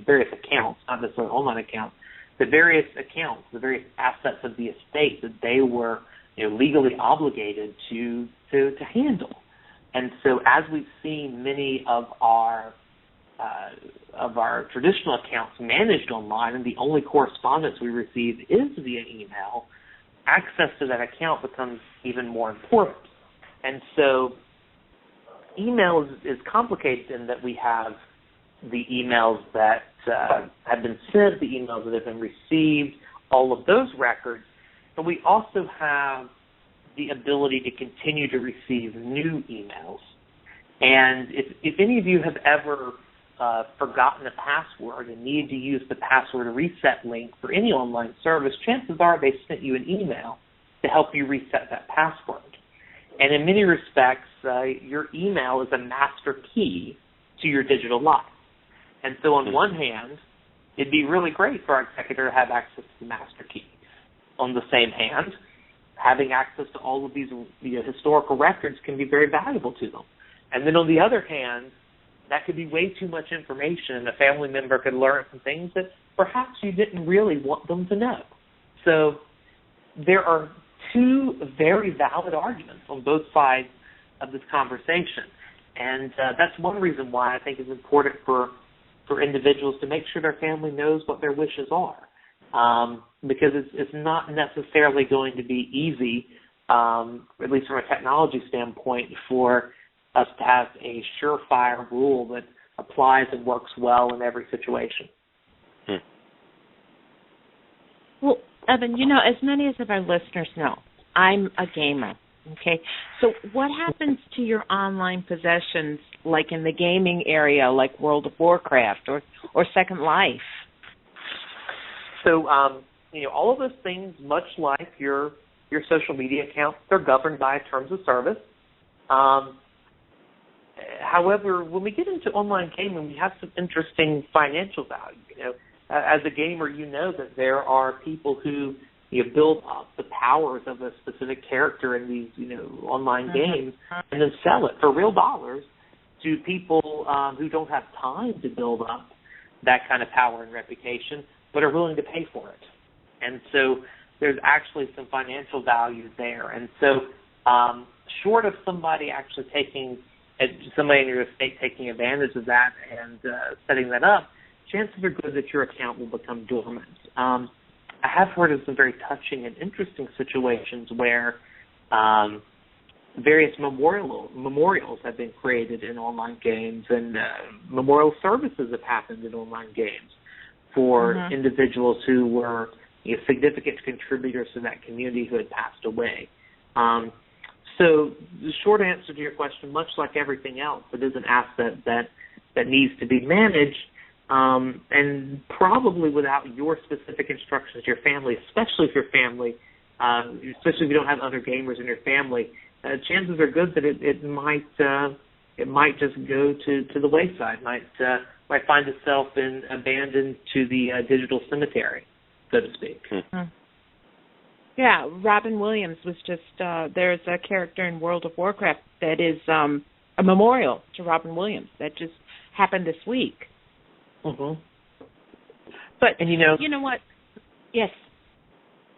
various accounts, not necessarily online accounts, the various accounts, the various assets of the estate that they were legally obligated to handle. And so as we've seen many of our traditional accounts managed online, and the only correspondence we receive is via email, access to that account becomes even more important. And so email is complicated in that we have the emails that have been sent, the emails that have been received, all of those records, but we also have the ability to continue to receive new emails. And if any of you have ever forgotten a password and needed to use the password reset link for any online service, chances are they sent you an email to help you reset that password. And in many respects, your email is a master key to your digital life. And so on one hand, it'd be really great for our executor to have access to the master key. On the same hand, having access to all of these historical records can be very valuable to them. And then on the other hand, that could be way too much information, and a family member could learn some things that perhaps you didn't really want them to know. So there are two very valid arguments on both sides of this conversation. And that's one reason why I think it's important for individuals to make sure their family knows what their wishes are. Because it's not necessarily going to be easy, at least from a technology standpoint, for us to have a surefire rule that applies and works well in every situation. Well, Evan, as many of our listeners know, I'm a gamer. Okay. So what happens to your online possessions, like in the gaming area, like World of Warcraft or Second Life? So, all of those things, much like your social media accounts, they're governed by terms of service. However, when we get into online gaming, we have some interesting financial value. As a gamer, you know that there are people who build up the powers of a specific character in these online games and then sell it for real dollars to people who don't have time to build up that kind of power and reputation, but are willing to pay for it. And so there's actually some financial value there. And so short of somebody actually somebody in your estate taking advantage of that and setting that up, chances are good that your account will become dormant. I have heard of some very touching and interesting situations where various memorials have been created in online games, and memorial services have happened in online games for individuals who were significant contributors to that community who had passed away. So the short answer to your question, much like everything else, it is an asset that needs to be managed, and probably without your specific instructions to your family, especially if your family, especially if you don't have other gamers in your family, chances are good that it might just go to the wayside, might find itself abandoned to the digital cemetery, so to speak. Yeah, Robin Williams was just, there's a character in World of Warcraft that is a memorial to Robin Williams that just happened this week. But, and you know what? Yes.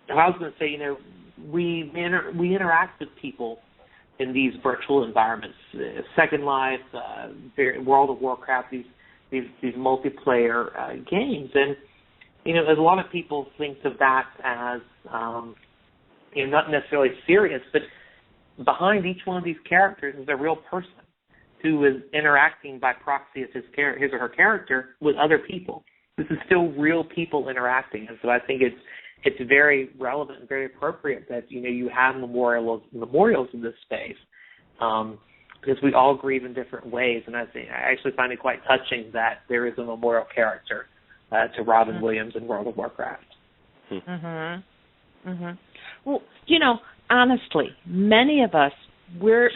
I was going to say, we interact with people in these virtual environments, Second Life, World of Warcraft, these multiplayer games, and a lot of people think of that as not necessarily serious, but behind each one of these characters is a real person who is interacting by proxy of his or her character with other people. This is still real people interacting, and so I think it's very relevant and very appropriate that you have memorials in this space, because we all grieve in different ways, and I actually find it quite touching that there is a memorial character to Robin Williams in World of Warcraft. Well, honestly, many of us we're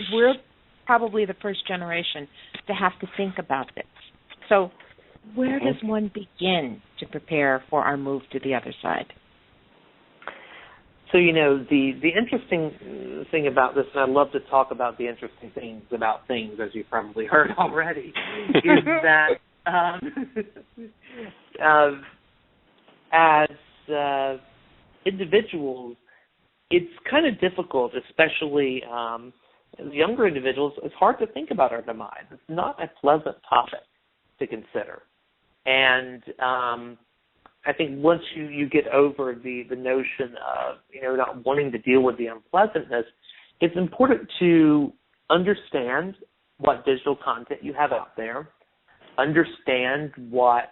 probably the first generation to have to think about this. So, where does one begin to prepare for our move to the other side? So, the interesting thing about this, and I love to talk about the interesting things about things, as you've probably heard already, is that as individuals, it's kind of difficult, especially younger individuals. It's hard to think about our demise. It's not a pleasant topic to consider. And I think once you get over the notion of not wanting to deal with the unpleasantness, it's important to understand what digital content you have out there, understand what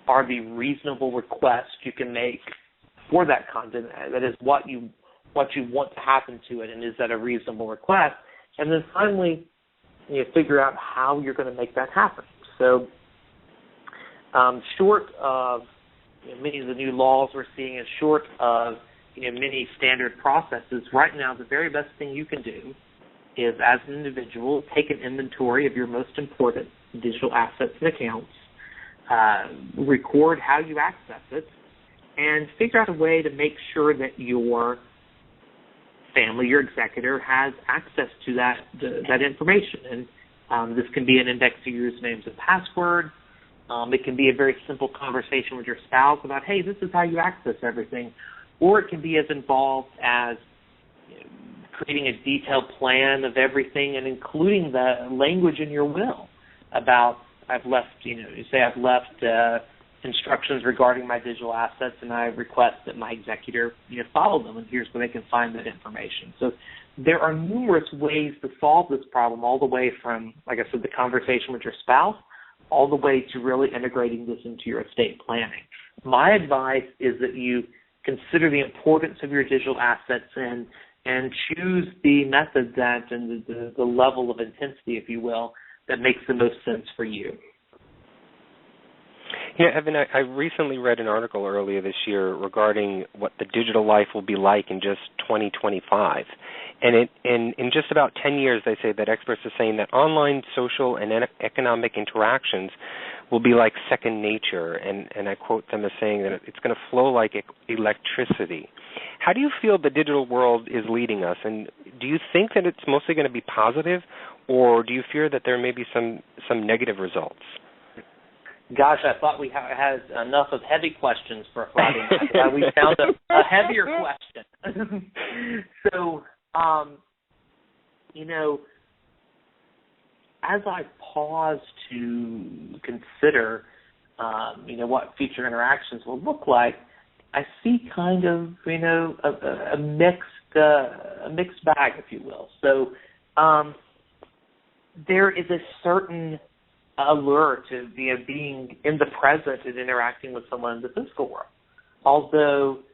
are the reasonable requests you can make for that content. That is what you want to happen to it, and is that a reasonable request? And then finally, figure out how you're going to make that happen. So, short of many of the new laws we're seeing, and short of many standard processes, right now the very best thing you can do is, as an individual, take an inventory of your most important digital assets and accounts, record how you access it, and figure out a way to make sure that your family, your executor, has access to that information. And this can be an index to your usernames and password. It can be a very simple conversation with your spouse about, hey, this is how you access everything. Or it can be as involved as creating a detailed plan of everything and including the language in your will about, I've left instructions regarding my digital assets, and I request that my executor follow them, and here's where they can find that information. So there are numerous ways to solve this problem, all the way from, like I said, the conversation with your spouse, all the way to really integrating this into your estate planning. My advice is that you consider the importance of your digital assets and and choose the method that and the level of intensity, if you will, that makes the most sense for you. Yeah, Evan, I recently read an article earlier this year regarding what the digital life will be like in just 2025. And in just about 10 years, they say that experts are saying that online social and economic interactions will be like second nature. And I quote them as saying that it's going to flow like electricity. How do you feel the digital world is leading us? And do you think that it's mostly going to be positive, or do you fear that there may be some negative results? Gosh, I thought we had enough of heavy questions for a Friday night. We found a heavier question. So, as I pause to consider, what future interactions will look like, I see kind of, a mixed bag, if you will. So, there is a certain allure to being in the present and interacting with someone in the physical world. Although,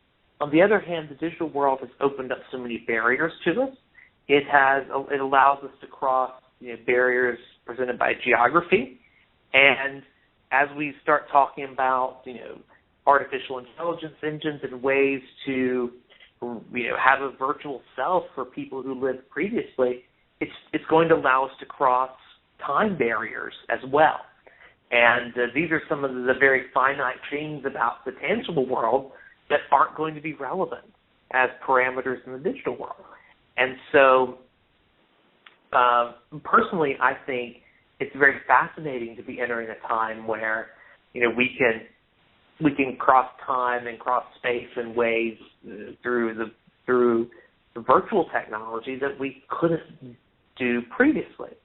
on the other hand, the digital world has opened up so many barriers to us. It allows us to cross barriers presented by geography, and as we start talking about artificial intelligence engines and ways to have a virtual self for people who lived previously, it's going to allow us to cross time barriers as well. And these are some of the very finite things about the tangible world that aren't going to be relevant as parameters in the digital world. And so, personally, I think it's very fascinating to be entering a time where, we can cross time and cross space in ways through the virtual technology that we couldn't do previously.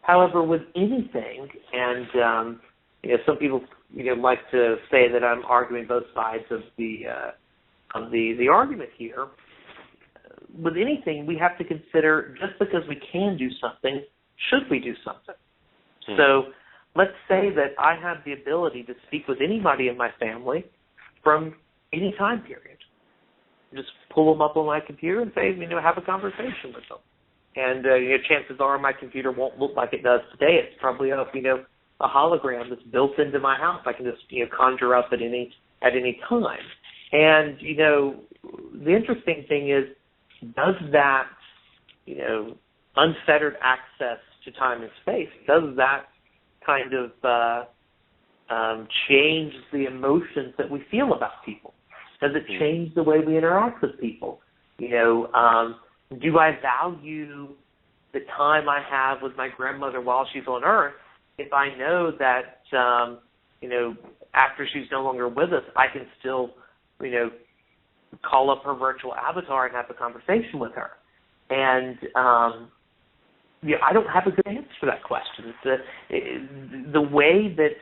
However, with anything, and some people like to say that I'm arguing both sides of the argument here. With anything, we have to consider just because we can do something, should we do something? So let's say that I have the ability to speak with anybody in my family from any time period. Just pull them up on my computer and say, have a conversation with them. And chances are my computer won't look like it does today. It's probably a hologram that's built into my house. I can just conjure up at any time. And the interesting thing is, does that unfettered access to time and space, does that kind of change the emotions that we feel about people? Does it change the way we interact with people? Do I value the time I have with my grandmother while she's on Earth if I know that, after she's no longer with us, I can still, call up her virtual avatar and have a conversation with her? And, I don't have a good answer for that question. The way that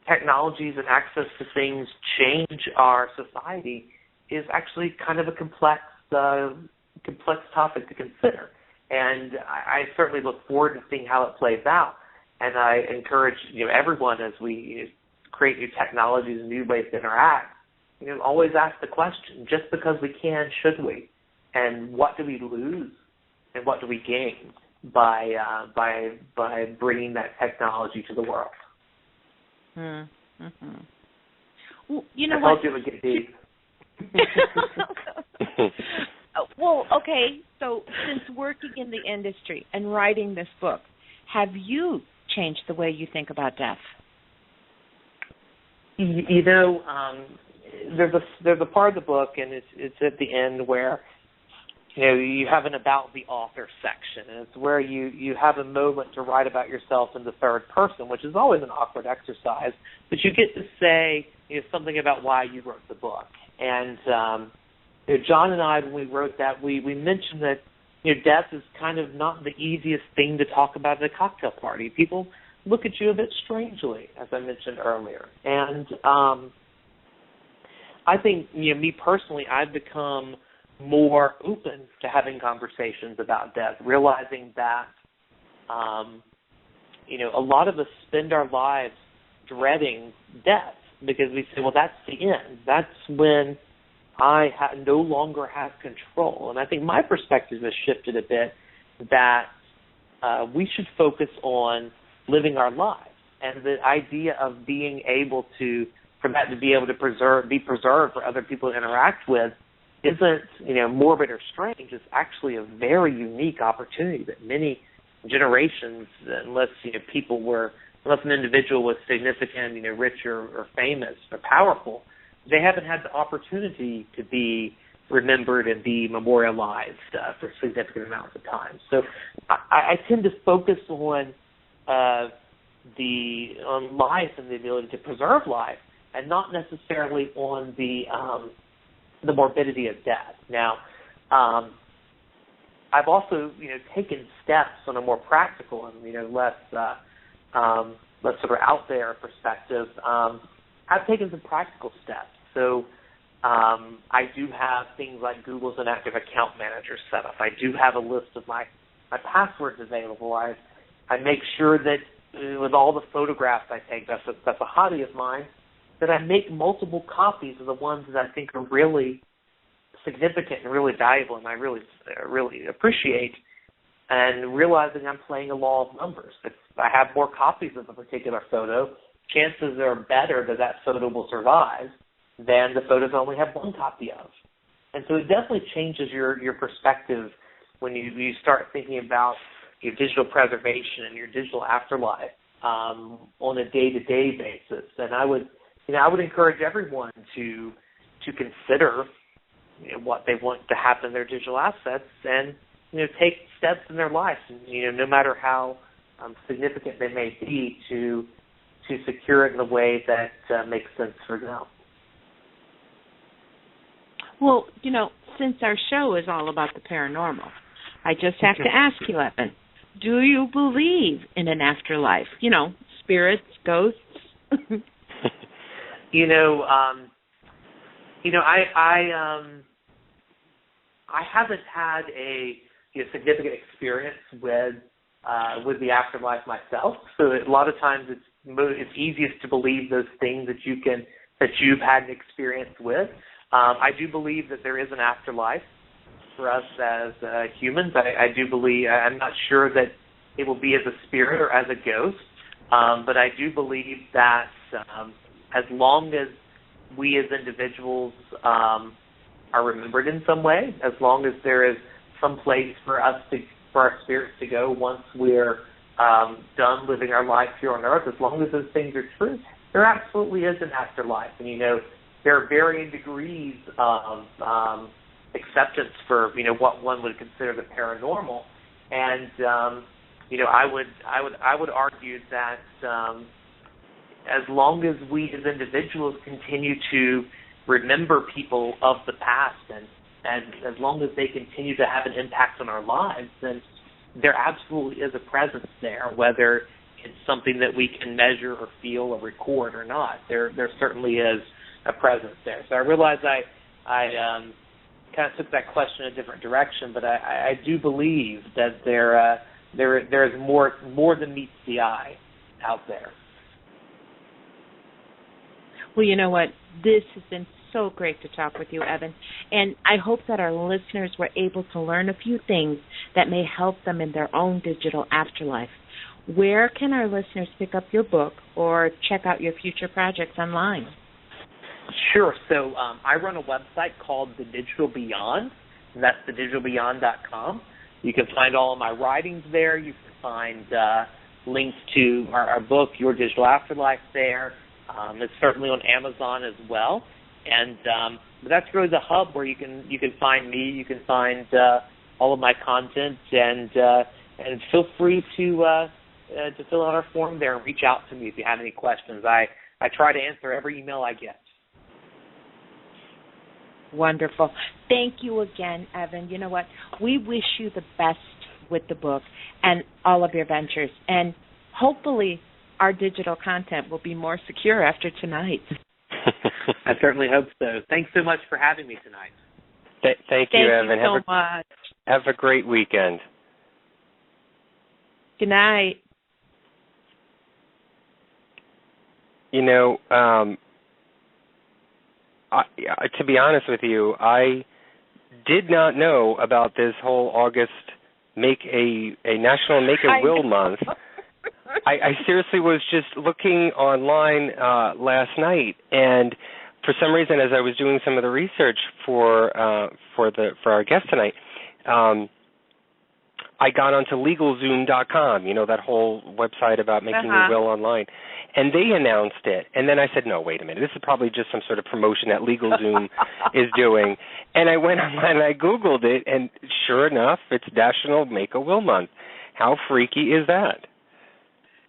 technologies and access to things change our society is actually kind of a complex topic to consider, and I certainly look forward to seeing how it plays out. And I encourage everyone, as we create new technologies and new ways to interact, always ask the question: just because we can, should we? And what do we lose, and what do we gain by bringing that technology to the world? Mm-hmm. Well, I told you it would get deep. Well, okay, so since working in the industry and writing this book, have you changed the way you think about death? There's a part of the book, and it's at the end where you have an about the author section, and it's where you have a moment to write about yourself in the third person, which is always an awkward exercise, but you get to say something about why you wrote the book. And John and I, when we wrote that, we mentioned that death is kind of not the easiest thing to talk about at a cocktail party. People look at you a bit strangely, as I mentioned earlier. And I think, me personally, I've become more open to having conversations about death, realizing that, a lot of us spend our lives dreading death because we say, well, that's the end. That's when no longer have control. And I think my perspective has shifted a bit that we should focus on living our lives. And the idea of being able to, for that to be able to be preserved for other people to interact with isn't, morbid or strange. It's actually a very unique opportunity that many generations, unless an individual was significant, rich or famous or powerful, they haven't had the opportunity to be remembered and be memorialized for significant amounts of time. So I tend to focus on life and the ability to preserve life, and not necessarily on the morbidity of death. Now, I've also taken steps on a more practical and less sort of out there perspective. I've taken some practical steps. So I do have things like Google's Inactive Account Manager set up. I do have a list of my passwords available. I make sure that with all the photographs I take, that's a hobby of mine, that I make multiple copies of the ones that I think are really significant and really valuable and I really appreciate, and realizing I'm playing a law of numbers. If I have more copies of a particular photo, chances are better that photo will survive than the photos I only have one copy of. And so it definitely changes your perspective when you start thinking about your digital preservation and your digital afterlife on a day-to-day basis. And I would encourage everyone to consider what they want to happen in their digital assets, and take steps in their life, no matter how significant they may be, to secure it in a way that makes sense for them. Well, since our show is all about the paranormal, I just have to ask you, Evan, do you believe in an afterlife? Spirits, ghosts? I haven't had a significant experience with the afterlife myself. So a lot of times it's easiest to believe those things that you've had an experience with. I do believe that there is an afterlife for us as humans. I do believe. I'm not sure that it will be as a spirit or as a ghost, but I do believe that as long as we as individuals are remembered in some way, as long as there is some place for our spirits to go once we're done living our life here on Earth, as long as those things are true, there absolutely is an afterlife. And there are varying degrees of acceptance for what one would consider the paranormal, and I would argue that as long as we as individuals continue to remember people of the past, and as long as they continue to have an impact on our lives, then there absolutely is a presence there, whether it's something that we can measure or feel or record or not. There certainly is a presence there. So I realize I kind of took that question in a different direction, but I do believe that there is more than meets the eye out there. Well, you know what? This has been so great to talk with you, Evan. And I hope that our listeners were able to learn a few things that may help them in their own digital afterlife. Where can our listeners pick up your book or check out your future projects online? Sure. So I run a website called The Digital Beyond, and that's thedigitalbeyond.com. You can find all of my writings there. You can find links to our book, Your Digital Afterlife, there. It's certainly on Amazon as well, and but that's really the hub where you can find me. You can find all of my content, and feel free to fill out our form there and reach out to me if you have any questions. I try to answer every email I get. Wonderful. Thank you again, Evan. You know what? We wish you the best with the book and all of your ventures, and hopefully our digital content will be more secure after tonight. I certainly hope so. Thanks so much for having me tonight. Thank you, Evan. Thank you so much. Have a great weekend. Good night. to be honest with you, I did not know about this whole August a National Make a Will month. I seriously was just looking online last night, and for some reason, as I was doing some of the research for our guest tonight, I got onto LegalZoom.com, that whole website about making your will online, and they announced it. And then I said, no, wait a minute, this is probably just some sort of promotion that LegalZoom is doing. And I went online and I Googled it, and sure enough, it's National Make a Will Month. How freaky is that?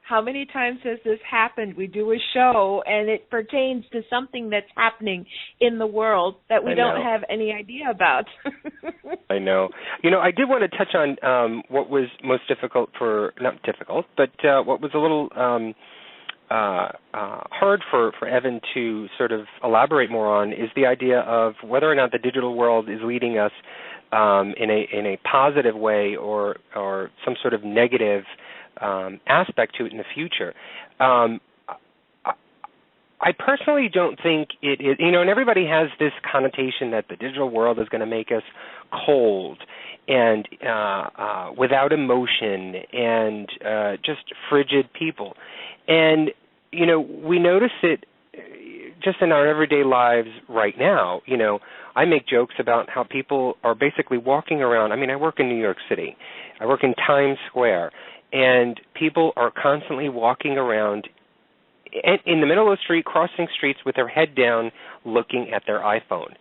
How many times has this happened? We do a show, and it pertains to something that's happening in the world that we don't have any idea about. I know. I did want to touch on what was most difficult not difficult, but what was a little hard for Evan to sort of elaborate more on is the idea of whether or not the digital world is leading us in a positive way or some sort of negative aspect to it in the future. I personally don't think it is, and everybody has this connotation that the digital world is going to make us cold and without emotion and just frigid people. And, we notice it just in our everyday lives right now. I make jokes about how people are basically walking around. I mean, I work in New York City. I work in Times Square. And people are constantly walking around in the middle of the street, crossing streets with their head down, looking at their iPhone.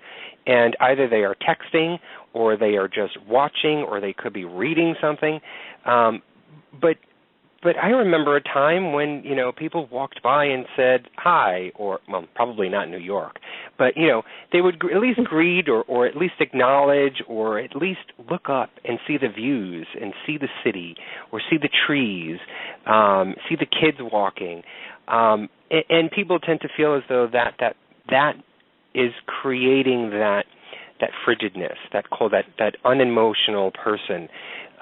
And either they are texting, or they are just watching, or they could be reading something. But I remember a time when, people walked by and said hi, or, well, probably not in New York, but, they would at least greet or at least acknowledge or at least look up and see the views and see the city or see the trees, see the kids walking. And people tend to feel as though that is creating that frigidness, that cold, that unemotional person,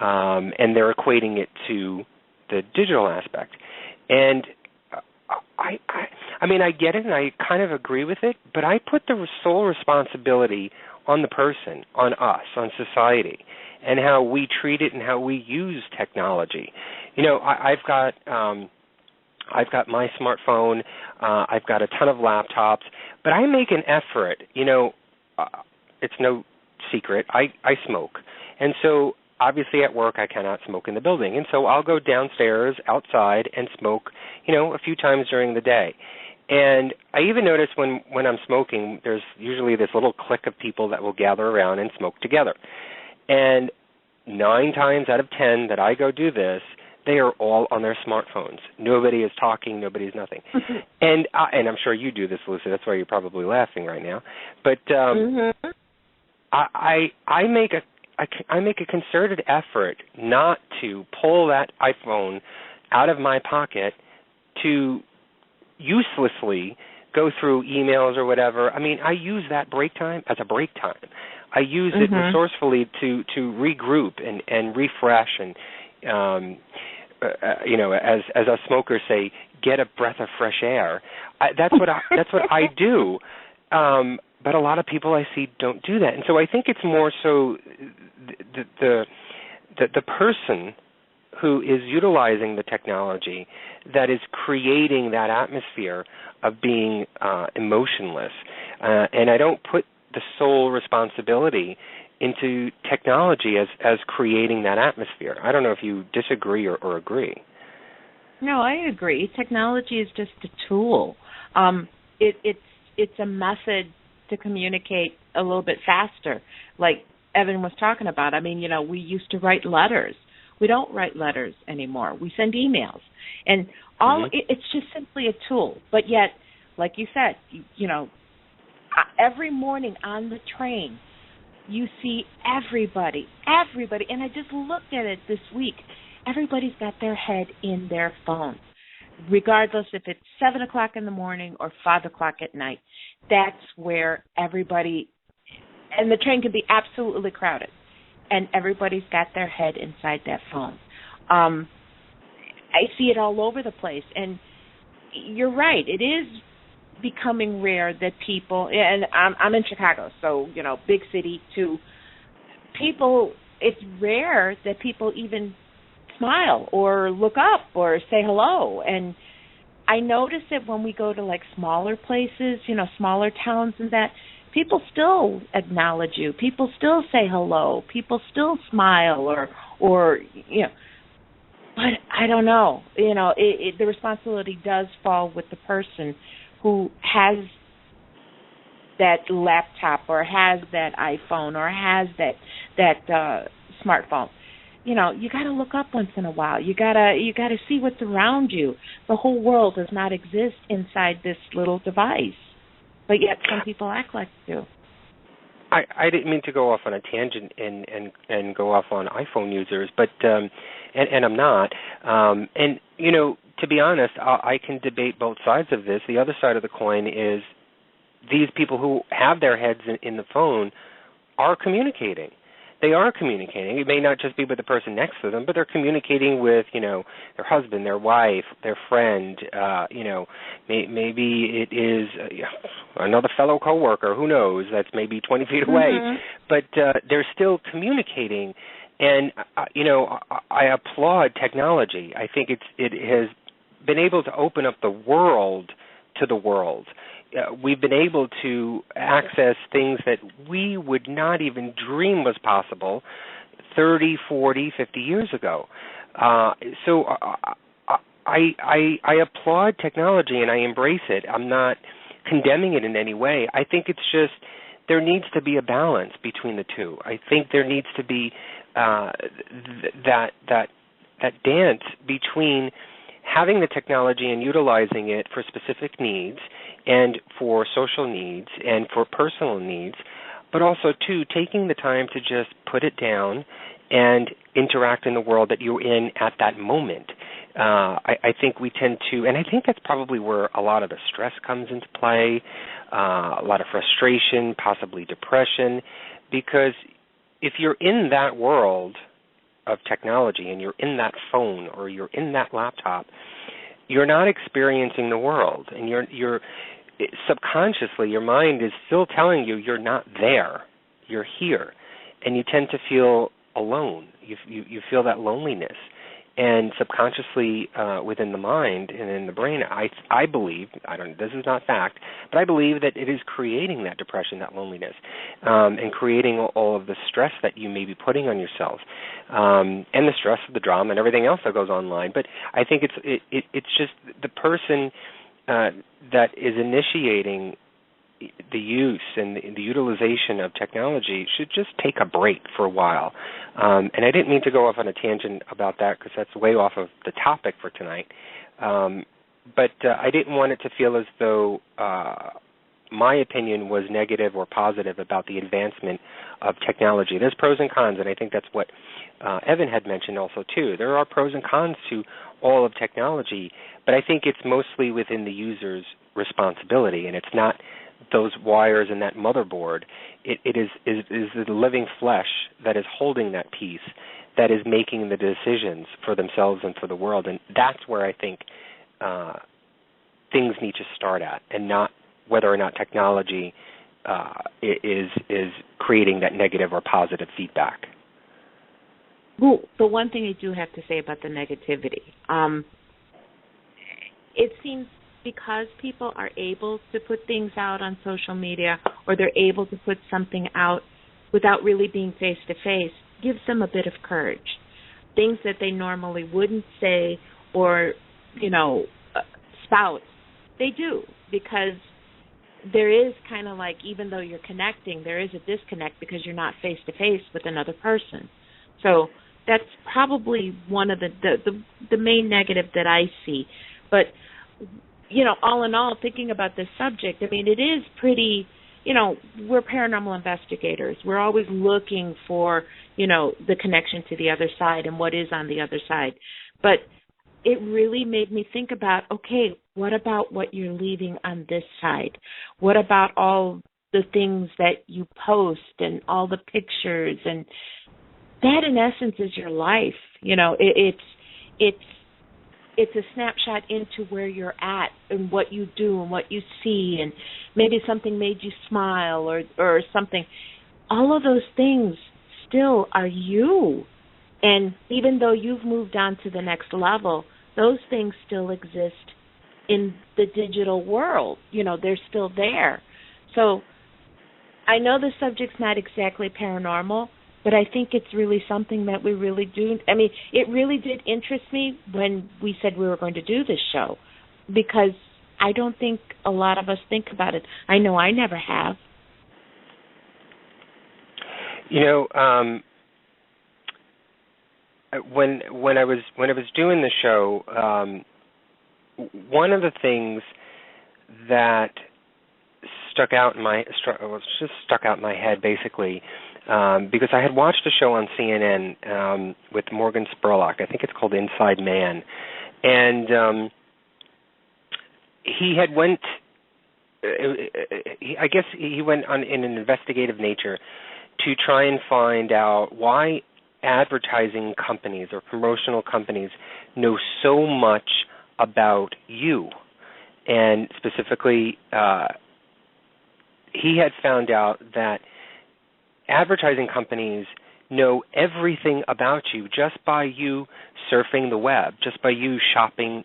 and they're equating it to the digital aspect. And I mean, I get it, and I kind of agree with it, but I put the sole responsibility on the person, on us, on society, and how we treat it and how we use technology. I've got my smartphone, I've got a ton of laptops, but I make an effort. It's no secret, I smoke. And so obviously at work I cannot smoke in the building, and so I'll go downstairs outside and smoke, a few times during the day. And I even notice when I'm smoking, there's usually this little clique of people that will gather around and smoke together. And 9 times out of 10 that I go do this, they are all on their smartphones. Nobody is talking. Nobody's nothing. And I'm sure you do this, Lucy. That's why you're probably laughing right now. But I make a concerted effort not to pull that iPhone out of my pocket to uselessly go through emails or whatever. I mean, I use that break time as a break time. I use it resourcefully to regroup and refresh and, as us smokers say, get a breath of fresh air. That's what I do. But a lot of people I see don't do that, and so I think it's more so the person who is utilizing the technology that is creating that atmosphere of being emotionless. And I don't put the sole responsibility into technology as creating that atmosphere. I don't know if you disagree or agree. No, I agree. Technology is just a tool. It's a method to communicate a little bit faster, like Evan was talking about. I mean, we used to write letters. We don't write letters anymore. We send emails. And it's just simply a tool. But yet, like you said, every morning on the train, you see everybody, and I just looked at it this week. Everybody's got their head in their phone, regardless if it's 7 o'clock in the morning or 5 o'clock at night. That's where everybody, and the train can be absolutely crowded, and everybody's got their head inside that phone. I see it all over the place, and you're right. It is becoming rare that people, and I'm in Chicago, so, big city too, people, it's rare that people even smile or look up or say hello. And I notice it when we go to like smaller places, smaller towns and that, people still acknowledge you. People still say hello. People still smile or but I don't know. The responsibility does fall with the person who has that laptop or has that iPhone or has that smartphone. You got to look up once in a while. You got to see what's around you. The whole world does not exist inside this little device, but yet some people act like they do. I didn't mean to go off on a tangent and go off on iPhone users, but and I'm not. And to be honest, I can debate both sides of this. The other side of the coin is these people who have their heads in the phone are communicating. They are communicating. It may not just be with the person next to them, but they're communicating with, their husband, their wife, their friend. Maybe it is another fellow coworker. Who knows? That's maybe 20 feet away. Mm-hmm. But they're still communicating. And I applaud technology. I think it has been able to open up the world to the world. We've been able to access things that we would not even dream was possible 30, 40, 50 years ago. So I applaud technology and I embrace it. I'm not condemning it in any way. I think it's just there needs to be a balance between the two. I think there needs to be that dance between having the technology and utilizing it for specific needs and for social needs and for personal needs, but also, too, taking the time to just put it down and interact in the world that you're in at that moment. I think we tend to, and I think that's probably where a lot of the stress comes into play, a lot of frustration, possibly depression, because if you're in that world of technology and you're in that phone or you're in that laptop, you're not experiencing the world, and you're subconsciously, your mind is still telling you you're not there, you're here, and you tend to feel alone. You feel that loneliness, and subconsciously within the mind and in the brain, I believe, this is not fact, but I believe that it is creating that depression, that loneliness, and creating all of the stress that you may be putting on yourself, and the stress of the drama and everything else that goes online. But I think it's just the person that is initiating the use and the utilization of technology should just take a break for a while. And I didn't mean to go off on a tangent about that because that's way off of the topic for tonight. But I didn't want it to feel as though my opinion was negative or positive about the advancement of technology. There's pros and cons, and I think that's what Evan had mentioned also, too. There are pros and cons to all of technology, but I think it's mostly within the user's responsibility, and it's not those wires and that motherboard. It is the living flesh that is holding that piece, that is making the decisions for themselves and for the world, and that's where I think things need to start at, and not whether or not technology is creating that negative or positive feedback. Well, the one thing I do have to say about the negativity, it seems because people are able to put things out on social media, or they're able to put something out without really being face-to-face, gives them a bit of courage. Things that they normally wouldn't say or, spout, they do, because there is kind of like, even though you're connecting, there is a disconnect because you're not face-to-face with another person. So that's probably one of the main negative that I see. But, all in all, thinking about this subject, I mean, it is pretty, we're paranormal investigators. We're always looking for, the connection to the other side and what is on the other side. But it really made me think about, okay, what about what you're leaving on this side? What about all the things that you post and all the pictures? And that, in essence, is your life. It's it's a snapshot into where you're at and what you do and what you see, and maybe something made you smile or something. All of those things still are you. And even though you've moved on to the next level, those things still exist in the digital world. They're still there. So I know the subject's not exactly paranormal, but I think it's really something that we really do. I mean, it really did interest me when we said we were going to do this show, because I don't think a lot of us think about it. I know I never have. When I was doing the show, one of the things that stuck out in my head basically, because I had watched a show on CNN with Morgan Spurlock. I think it's called Inside Man, and he had went. I guess he went on in an investigative nature to try and find out why advertising companies or promotional companies know so much about you, and specifically, he had found out that advertising companies know everything about you just by you surfing the web, just by you shopping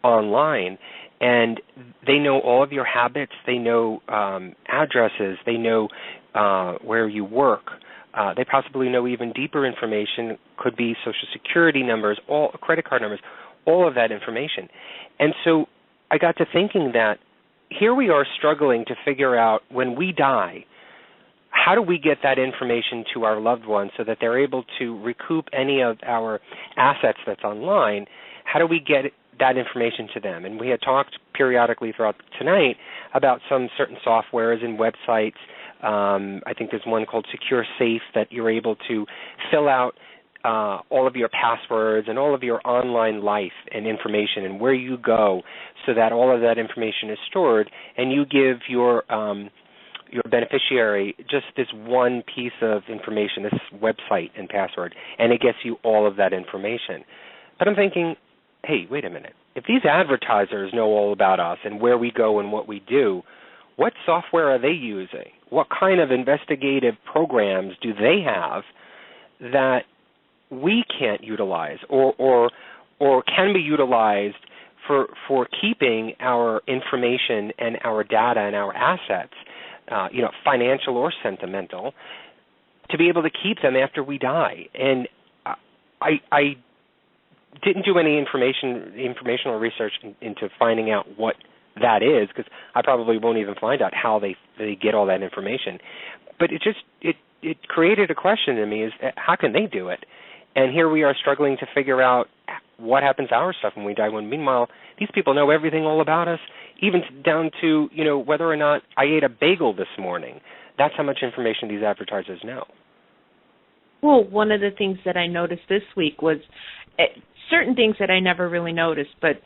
online. And they know all of your habits. They know addresses. They know where you work. They possibly know even deeper information, could be Social Security numbers, all credit card numbers, all of that information. And so I got to thinking that here we are struggling to figure out, when we die, how do we get that information to our loved ones so that they're able to recoup any of our assets that's online? How do we get that information to them? And we had talked periodically throughout tonight about some certain softwares and websites. I think there's one called Secure Safe that you're able to fill out all of your passwords and all of your online life and information and where you go, so that all of that information is stored, and you give your beneficiary just this one piece of information, this website and password, and it gets you all of that information. But I'm thinking, hey, wait a minute. If these advertisers know all about us and where we go and what we do, what software are they using? What kind of investigative programs do they have that we can't utilize or can be utilized for keeping our information and our data and our assets, financial or sentimental, to be able to keep them after we die? And I didn't do any informational research into finding out what that is, because I probably won't even find out how they get all that information. But it created a question in me: is how can they do it? And here we are struggling to figure out what happens to our stuff when we die. When meanwhile, these people know everything all about us, even down to whether or not I ate a bagel this morning. That's how much information these advertisers know. Well, one of the things that I noticed this week was certain things that I never really noticed, but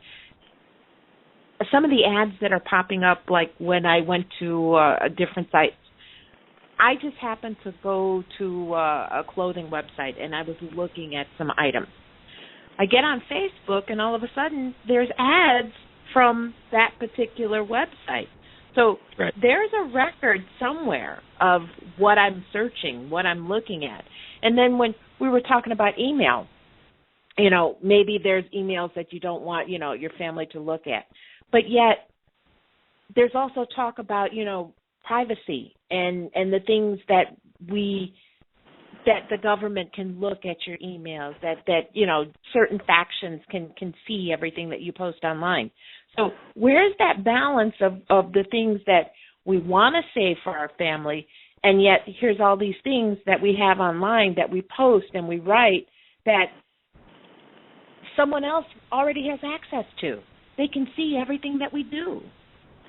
some of the ads that are popping up, like when I went to different sites, I just happened to go to a clothing website, and I was looking at some items. I get on Facebook, and all of a sudden, there's ads from that particular website. So right. There's a record somewhere of what I'm searching, what I'm looking at. And then when we were talking about email, maybe there's emails that you don't want, your family to look at. But yet, there's also talk about, privacy and the things that the government can look at your emails, that certain factions can see everything that you post online. So where's that balance of the things that we want to save for our family, and yet here's all these things that we have online that we post and we write that someone else already has access to. They can see everything that we do.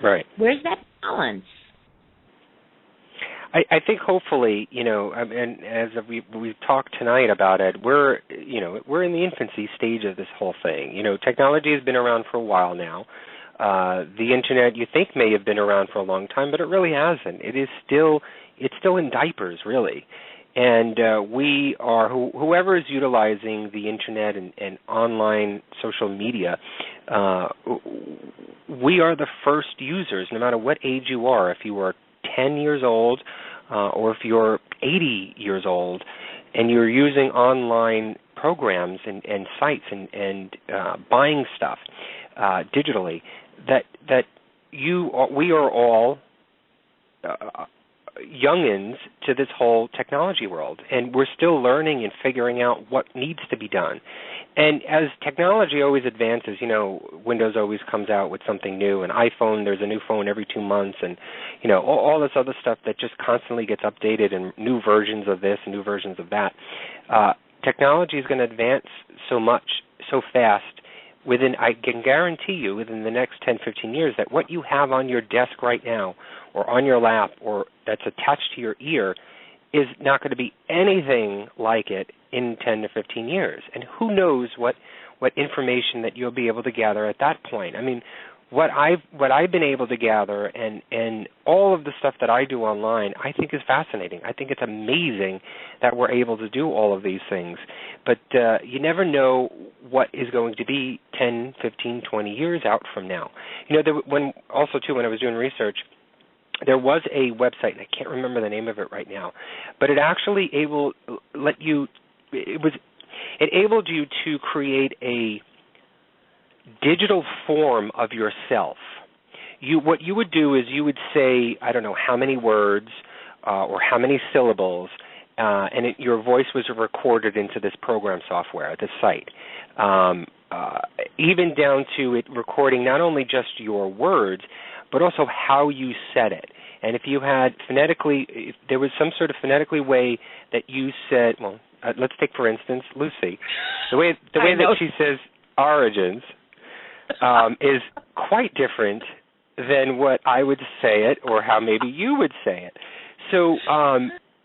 Right. Where's that balance? I think hopefully, and as we've talked tonight about it, we're in the infancy stage of this whole thing. Technology has been around for a while now. The internet, you think, may have been around for a long time, but it really hasn't. It's still in diapers, really. And we are, whoever is utilizing the internet and online social media, we are the first users, no matter what age you are. If you are 10 years old or if you're 80 years old and you're using online programs and sites and buying stuff digitally, that we are all youngins to this whole technology world, and we're still learning and figuring out what needs to be done. And as technology always advances, Windows always comes out with something new, and iPhone, there's a new phone every 2 months, and all this other stuff that just constantly gets updated, and new versions of this and new versions of that. Technology is going to advance so much, so fast. I can guarantee you, within the next 10, 15 years, that what you have on your desk right now, or on your lap, or that's attached to your ear, is not going to be anything like it in 10 to 15 years. And who knows what information that you'll be able to gather at that point. I mean, what I've been able to gather and all of the stuff that I do online, I think is fascinating. I think it's amazing that we're able to do all of these things. But you never know what is going to be 10, 15, 20 years out from now. When I was doing research, there was a website, and I can't remember the name of it right now, but it actually enabled you to create a digital form of yourself. What you would do is you would say, I don't know how many words or how many syllables, and your voice was recorded into this program software, this site, even down to it recording not only just your words, but also how you said it. And if you had if there was some sort of phonetically way that you said, let's take, for instance, Lucy. The way that she says origins is quite different than what I would say it or how maybe you would say it. So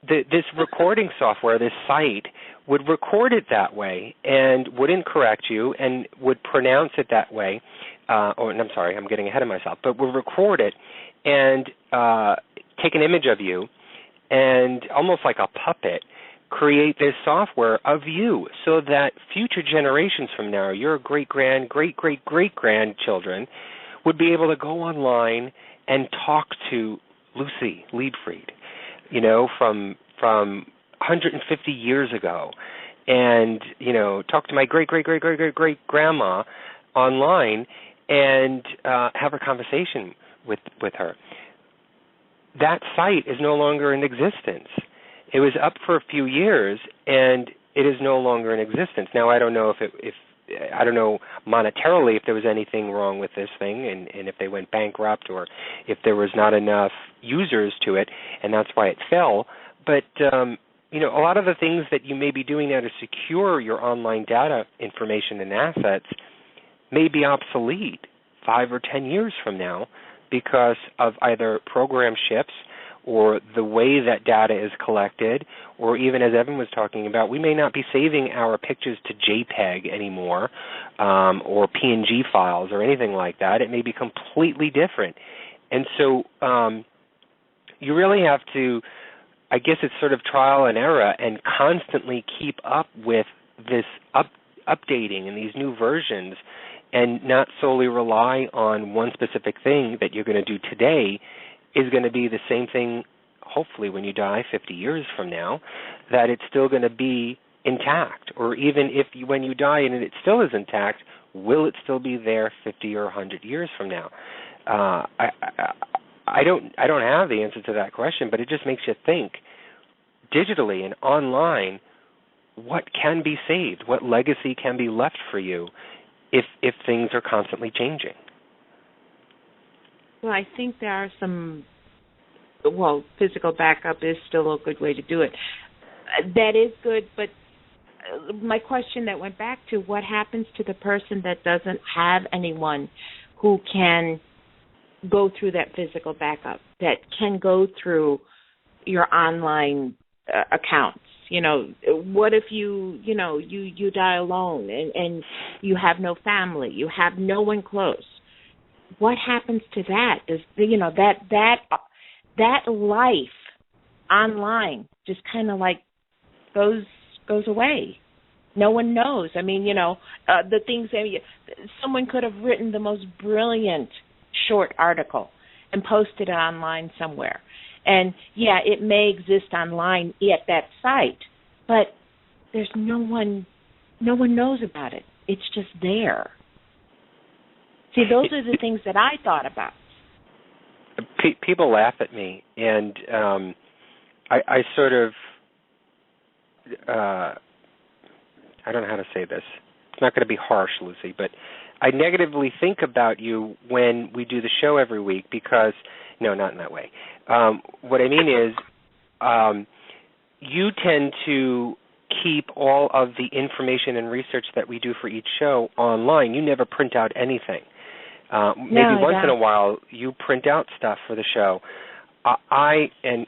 this recording software, this site, would record it that way and wouldn't correct you and would pronounce it that way. I'm sorry, I'm getting ahead of myself, but would record it and take an image of you and almost like a puppet create this software of you so that future generations from now, your great-great-great-great-grandchildren would be able to go online and talk to Lucy Liedfried, from 150 years ago, and, talk to my great-great-great-great-great-great-grandma online and have a conversation with her. That site is no longer in existence. It was up for a few years, and it is no longer in existence. Now, I don't know if I don't know monetarily if there was anything wrong with this thing, and if they went bankrupt, or if there was not enough users to it, and that's why it fell. But a lot of the things that you may be doing now to secure your online data information and assets may be obsolete 5 or 10 years from now because of either program shifts or the way that data is collected, or even, as Evan was talking about, we may not be saving our pictures to JPEG anymore, or PNG files or anything like that. It may be completely different. And so you really have to, I guess it's sort of trial and error, and constantly keep up with this updating and these new versions, and not solely rely on one specific thing that you're going to do today is going to be the same thing, hopefully, when you die 50 years from now, that it's still going to be intact. Or even when you die and it still is intact, will it still be there 50 or 100 years from now? I don't have the answer to that question, but it just makes you think digitally and online, what can be saved? What legacy can be left for you if things are constantly changing? Well, I think there are physical backup is still a good way to do it. That is good, but my question that went back to what happens to the person that doesn't have anyone who can go through that physical backup, that can go through your online accounts? What if you die alone and you have no family, you have no one close? What happens to that? Does that life online just kind of like goes away. No one knows. I mean, the things that someone could have written the most brilliant short article and posted it online somewhere. And, yeah, it may exist online at that site, but there's no one knows about it. It's just there. See, those are the things that I thought about. People laugh at me, and I sort of, I don't know how to say this. It's not going to be harsh, Lucy, but I negatively think about you when we do the show every week because, no, not in that way. What I mean is you tend to keep all of the information and research that we do for each show online. You never print out anything. Maybe once in a while you print out stuff for the show. And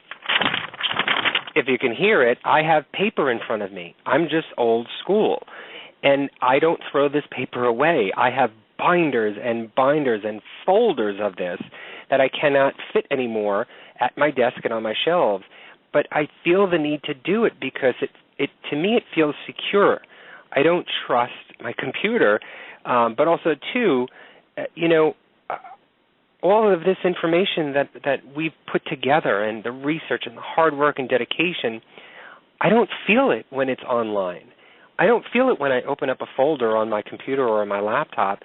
if you can hear it, I have paper in front of me. I'm just old school. And I don't throw this paper away. I have binders and folders of this that I cannot fit anymore at my desk and on my shelves. But I feel the need to do it because it to me it feels secure. I don't trust my computer, but also too, all of this information that we've put together and the research and the hard work and dedication, I don't feel it when it's online. I don't feel it when I open up a folder on my computer or on my laptop.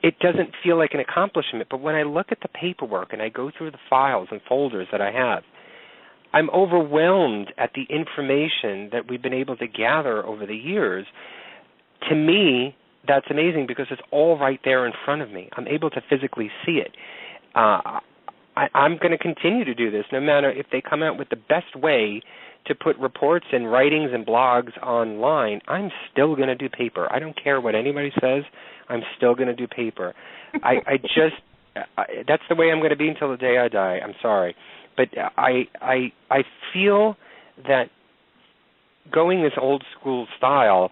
It doesn't feel like an accomplishment. But when I look at the paperwork and I go through the files and folders that I have, I'm overwhelmed at the information that we've been able to gather over the years. To me, that's amazing because it's all right there in front of me. I'm able to physically see it. I'm going to continue to do this no matter if they come out with the best way to put reports and writings and blogs online. I'm still going to do paper. I don't care what anybody says. I'm still going to do paper. That's the way I'm going to be until the day I die. I'm sorry. But I feel that going this old school style,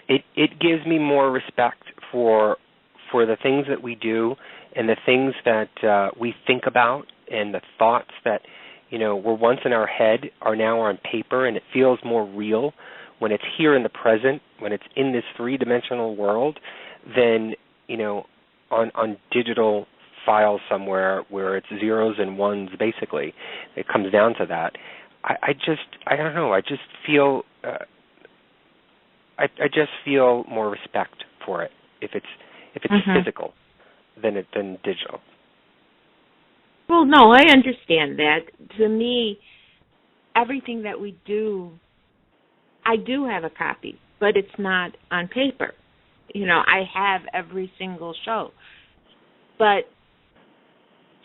it gives me more respect for the things that we do and the things that we think about and the thoughts that were once in our head are now on paper, and it feels more real when it's here in the present, when it's in this three-dimensional world, than on digital files somewhere where it's zeros and ones. Basically, it comes down to that. I don't know. I just feel. I just feel more respect for it if it's physical than digital. Well, no, I understand that. To me, everything that we do, I do have a copy, but it's not on paper. I have every single show. But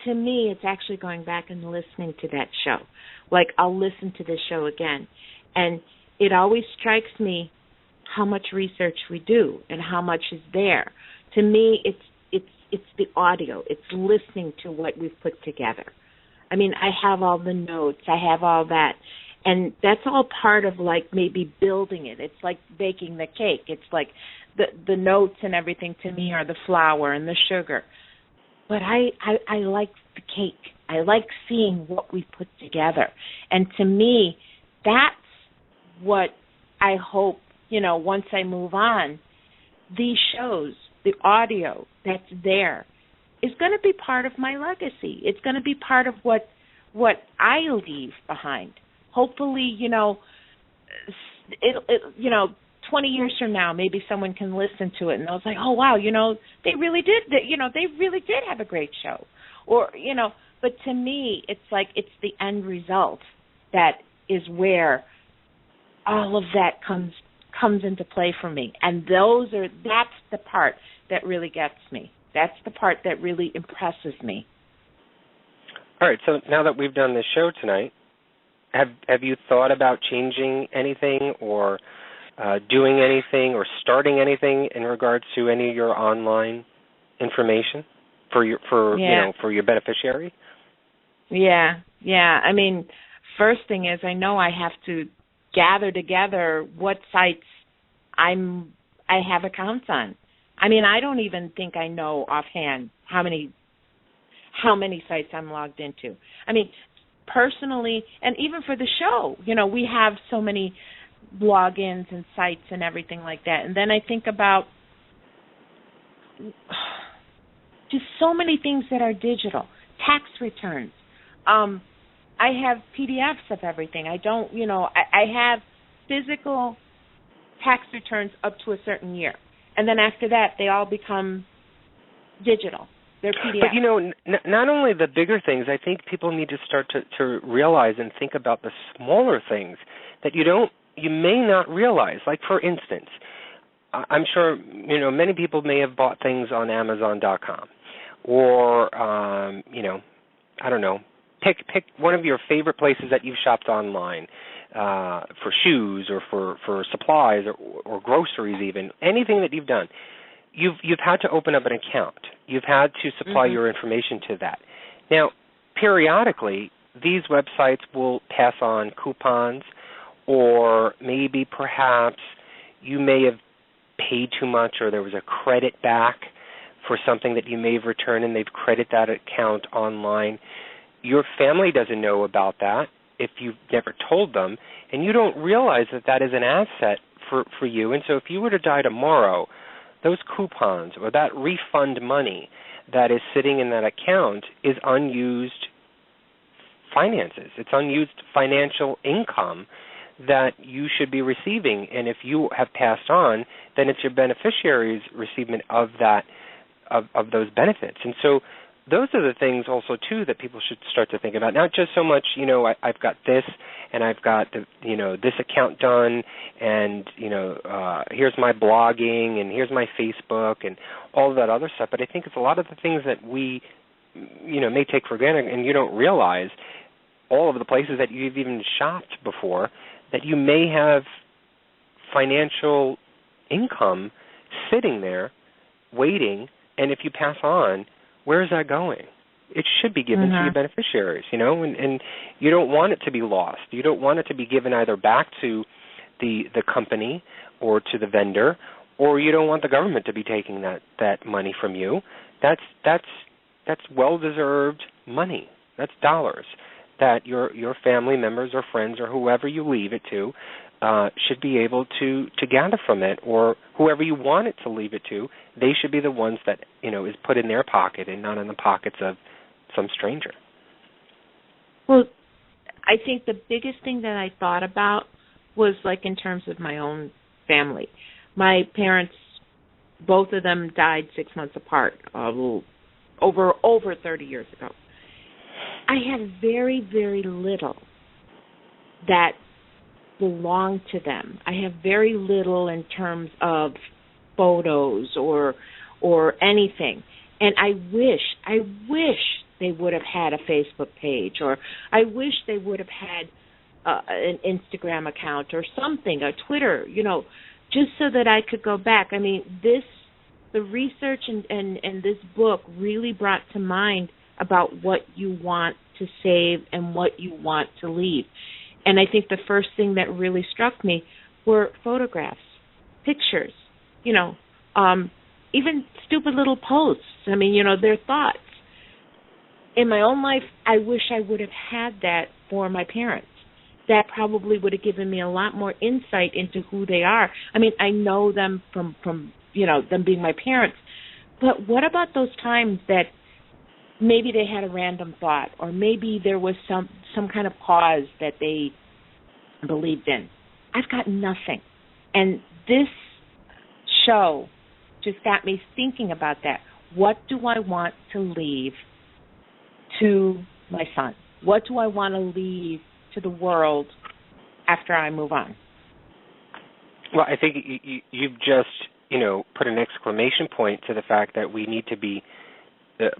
to me, it's actually going back and listening to that show. Like, I'll listen to the show again. And it always strikes me how much research we do and how much is there. To me, it's the audio. It's listening to what we've put together. I mean, I have all the notes. I have all that. And that's all part of, like, maybe building it. It's like baking the cake. It's like the notes and everything to me are the flour and the sugar. But I like the cake. I like seeing what we put together. And to me, that's what I hope, once I move on, these shows, the audio that's there, is going to be part of my legacy. It's going to be part of what I leave behind. Hopefully, 20 years from now, maybe someone can listen to it and they'll say, "Oh wow, they really did have a great show," or But to me, it's like it's the end result that is where all of that comes into play for me, and that's the part that really gets me. That's the part that really impresses me. All right, so now that we've done this show tonight, have you thought about changing anything or doing anything or starting anything in regards to any of your online information for your beneficiary? Yeah. I mean, first thing is I know I have to gather together what sites I have accounts on. I mean, I don't even think I know offhand how many sites I'm logged into. I mean, personally, and even for the show, we have so many logins and sites and everything like that. And then I think about just so many things that are digital. Tax returns. I have PDFs of everything. I don't, I have physical tax returns up to a certain year. And then after that, they all become digital. They're PDFs. But, not only the bigger things, I think people need to start to realize and think about the smaller things that you may not realize. Like, for instance, I'm sure, many people may have bought things on Amazon.com or, I don't know, pick one of your favorite places that you've shopped online for shoes or for supplies or groceries even, anything that you've done. You've had to open up an account. You've had to supply your information to that. Now, periodically, these websites will pass on coupons, or maybe perhaps you may have paid too much or there was a credit back for something that you may have returned and they've credited that account online. Your family doesn't know about that if you've never told them, and you don't realize that is an asset for you. And so if you were to die tomorrow, those coupons or that refund money that is sitting in that account is unused finances. It's unused financial income that you should be receiving. And if you have passed on, then it's your beneficiary's receivement of that, of those benefits. And so those are the things also, too, that people should start to think about. Not just so much, I've got this and I've got, this account done and, here's my blogging and here's my Facebook and all of that other stuff. But I think it's a lot of the things that we, may take for granted and you don't realize all of the places that you've even shopped before that you may have financial income sitting there waiting, and if you pass on, where is that going? It should be given to your beneficiaries, and you don't want it to be lost. You don't want it to be given either back to the company or to the vendor, or you don't want the government to be taking that money from you. That's well-deserved money. That's dollars that your family members or friends or whoever you leave it to should be able to gather from it, or whoever you want it to leave it to, they should be the ones that, is put in their pocket and not in the pockets of some stranger. Well, I think the biggest thing that I thought about was like in terms of my own family. My parents, both of them died 6 months apart, over 30 years ago. I had very, very little that belonged to them. I have very little in terms of photos or anything. And I wish they would have had a Facebook page, or I wish they would have had an Instagram account or something, a Twitter, just so that I could go back. I mean, the research and this book really brought to mind about what you want to save and what you want to leave. And I think the first thing that really struck me were photographs, pictures, even stupid little posts. I mean, their thoughts. In my own life, I wish I would have had that for my parents. That probably would have given me a lot more insight into who they are. I mean, I know them from them being my parents. But what about those times that maybe they had a random thought, or maybe there was some kind of cause that they believed in? I've got nothing. And this show just got me thinking about that. What do I want to leave to my son? What do I want to leave to the world after I move on? Well, I think you've just, put an exclamation point to the fact that we need to be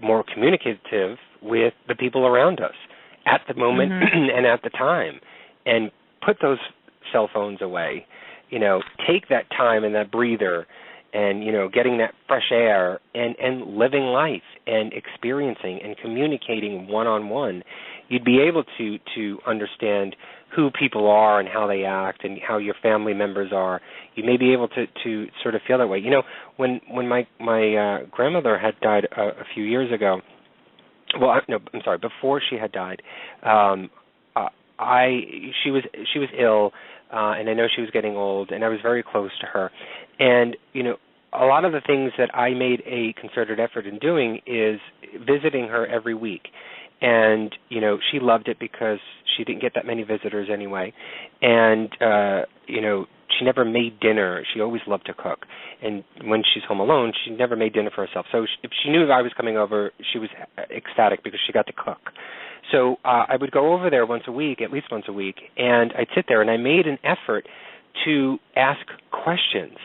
more communicative with the people around us at the moment and at the time, and put those cell phones away. Take that time and that breather and, getting that fresh air and living life and experiencing and communicating one-on-one. You'd be able to understand who people are and how they act and how your family members are. You may be able to sort of feel that way. When my grandmother had died a few years ago, well, no, I'm sorry. Before she had died, she was ill, and I know she was getting old, and I was very close to her, and a lot of the things that I made a concerted effort in doing is visiting her every week. And, she loved it because she didn't get that many visitors anyway. And, she never made dinner. She always loved to cook. And when she's home alone, she never made dinner for herself. So if she knew I was coming over, she was ecstatic because she got to cook. So I would go over there once a week, at least once a week, and I'd sit there, and I made an effort to ask questions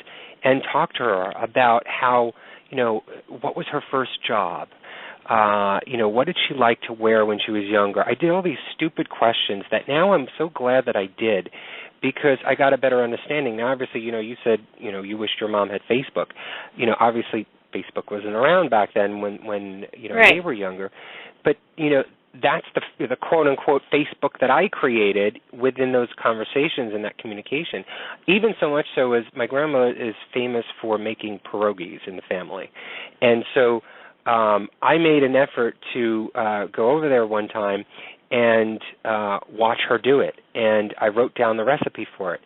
and talk to her about how, what was her first job? What did she like to wear when she was younger? I did all these stupid questions that now I'm so glad that I did because I got a better understanding. Now, obviously, you said, you wished your mom had Facebook. Obviously Facebook wasn't around back then when right. they were younger. But, that's the quote-unquote Facebook that I created within those conversations and that communication. Even so much so as my grandma is famous for making pierogies in the family. And so I made an effort to go over there one time and watch her do it. And I wrote down the recipe for it.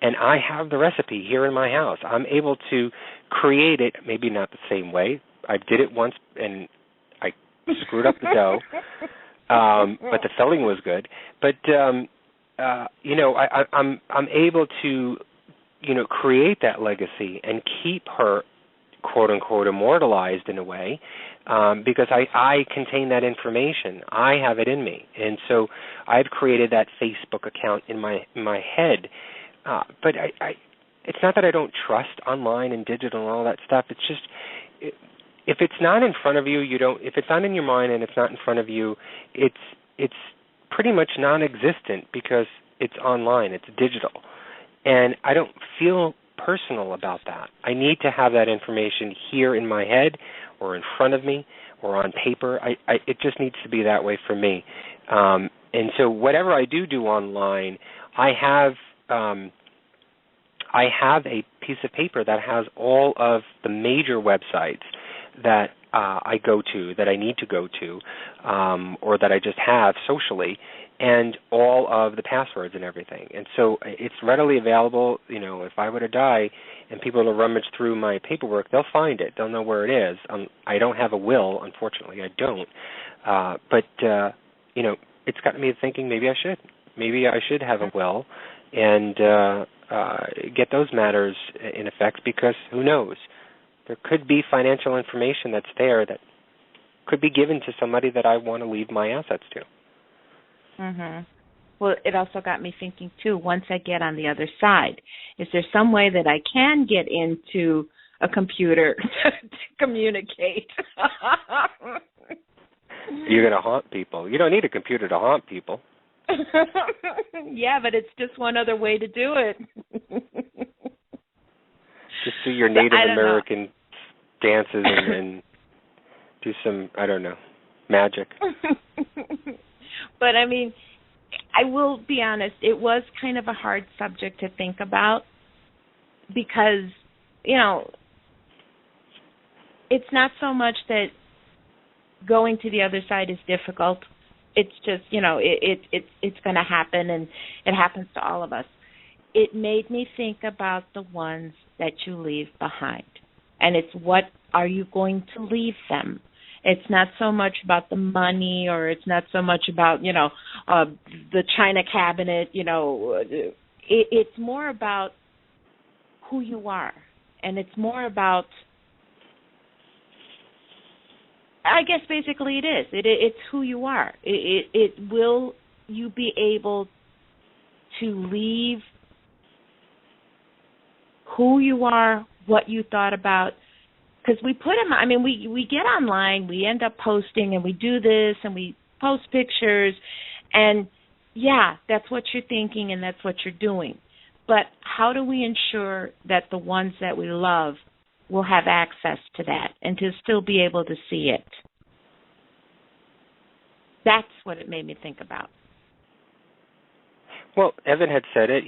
And I have the recipe here in my house. I'm able to create it, maybe not the same way. I did it once and I screwed up the dough. But the filling was good. But I'm able to create that legacy and keep her quote unquote immortalized in a way because I contain that information. I have it in me, and so I've created that Facebook account in my head. But it's not that I don't trust online and digital and all that stuff. It's just if it's not in front of you, you don't. If it's not in your mind and it's not in front of you, it's pretty much non-existent because it's online. It's digital, and I don't feel personal about that. I need to have that information here in my head, or in front of me, or on paper. It just needs to be that way for me. And so whatever I do online, I have a piece of paper that has all of the major websites that I go to, that I need to go to, or that I just have socially, and all of the passwords and everything. And so it's readily available. If I were to die and people will rummage through my paperwork, they'll find it. They'll know where it is. I don't have a will, unfortunately. I don't. But it's gotten me thinking maybe I should. Maybe I should have a will and get those matters in effect because who knows? There could be financial information that's there that could be given to somebody that I want to leave my assets to. Mhm. Well, it also got me thinking too. Once I get on the other side, is there some way that I can get into a computer to communicate? You're going to haunt people. You don't need a computer to haunt people. Yeah, but it's just one other way to do it. Just do your Native American dances and do some, I don't know, magic. But, I mean, I will be honest, it was kind of a hard subject to think about because, it's not so much that going to the other side is difficult. It's just, it's going to happen, and it happens to all of us. It made me think about the ones that you leave behind. And it's what are you going to leave them? It's not so much about the money, or it's not so much about, the china cabinet, It's more about who you are. And it's more about, I guess basically it is. It's who you are. It will you be able to leave who you are, what you thought about, because we put them, we get online, we end up posting, and we do this, and we post pictures, and yeah, that's what you're thinking, and that's what you're doing. But how do we ensure that the ones that we love will have access to that and to still be able to see it? That's what it made me think about. Well, Evan had said it,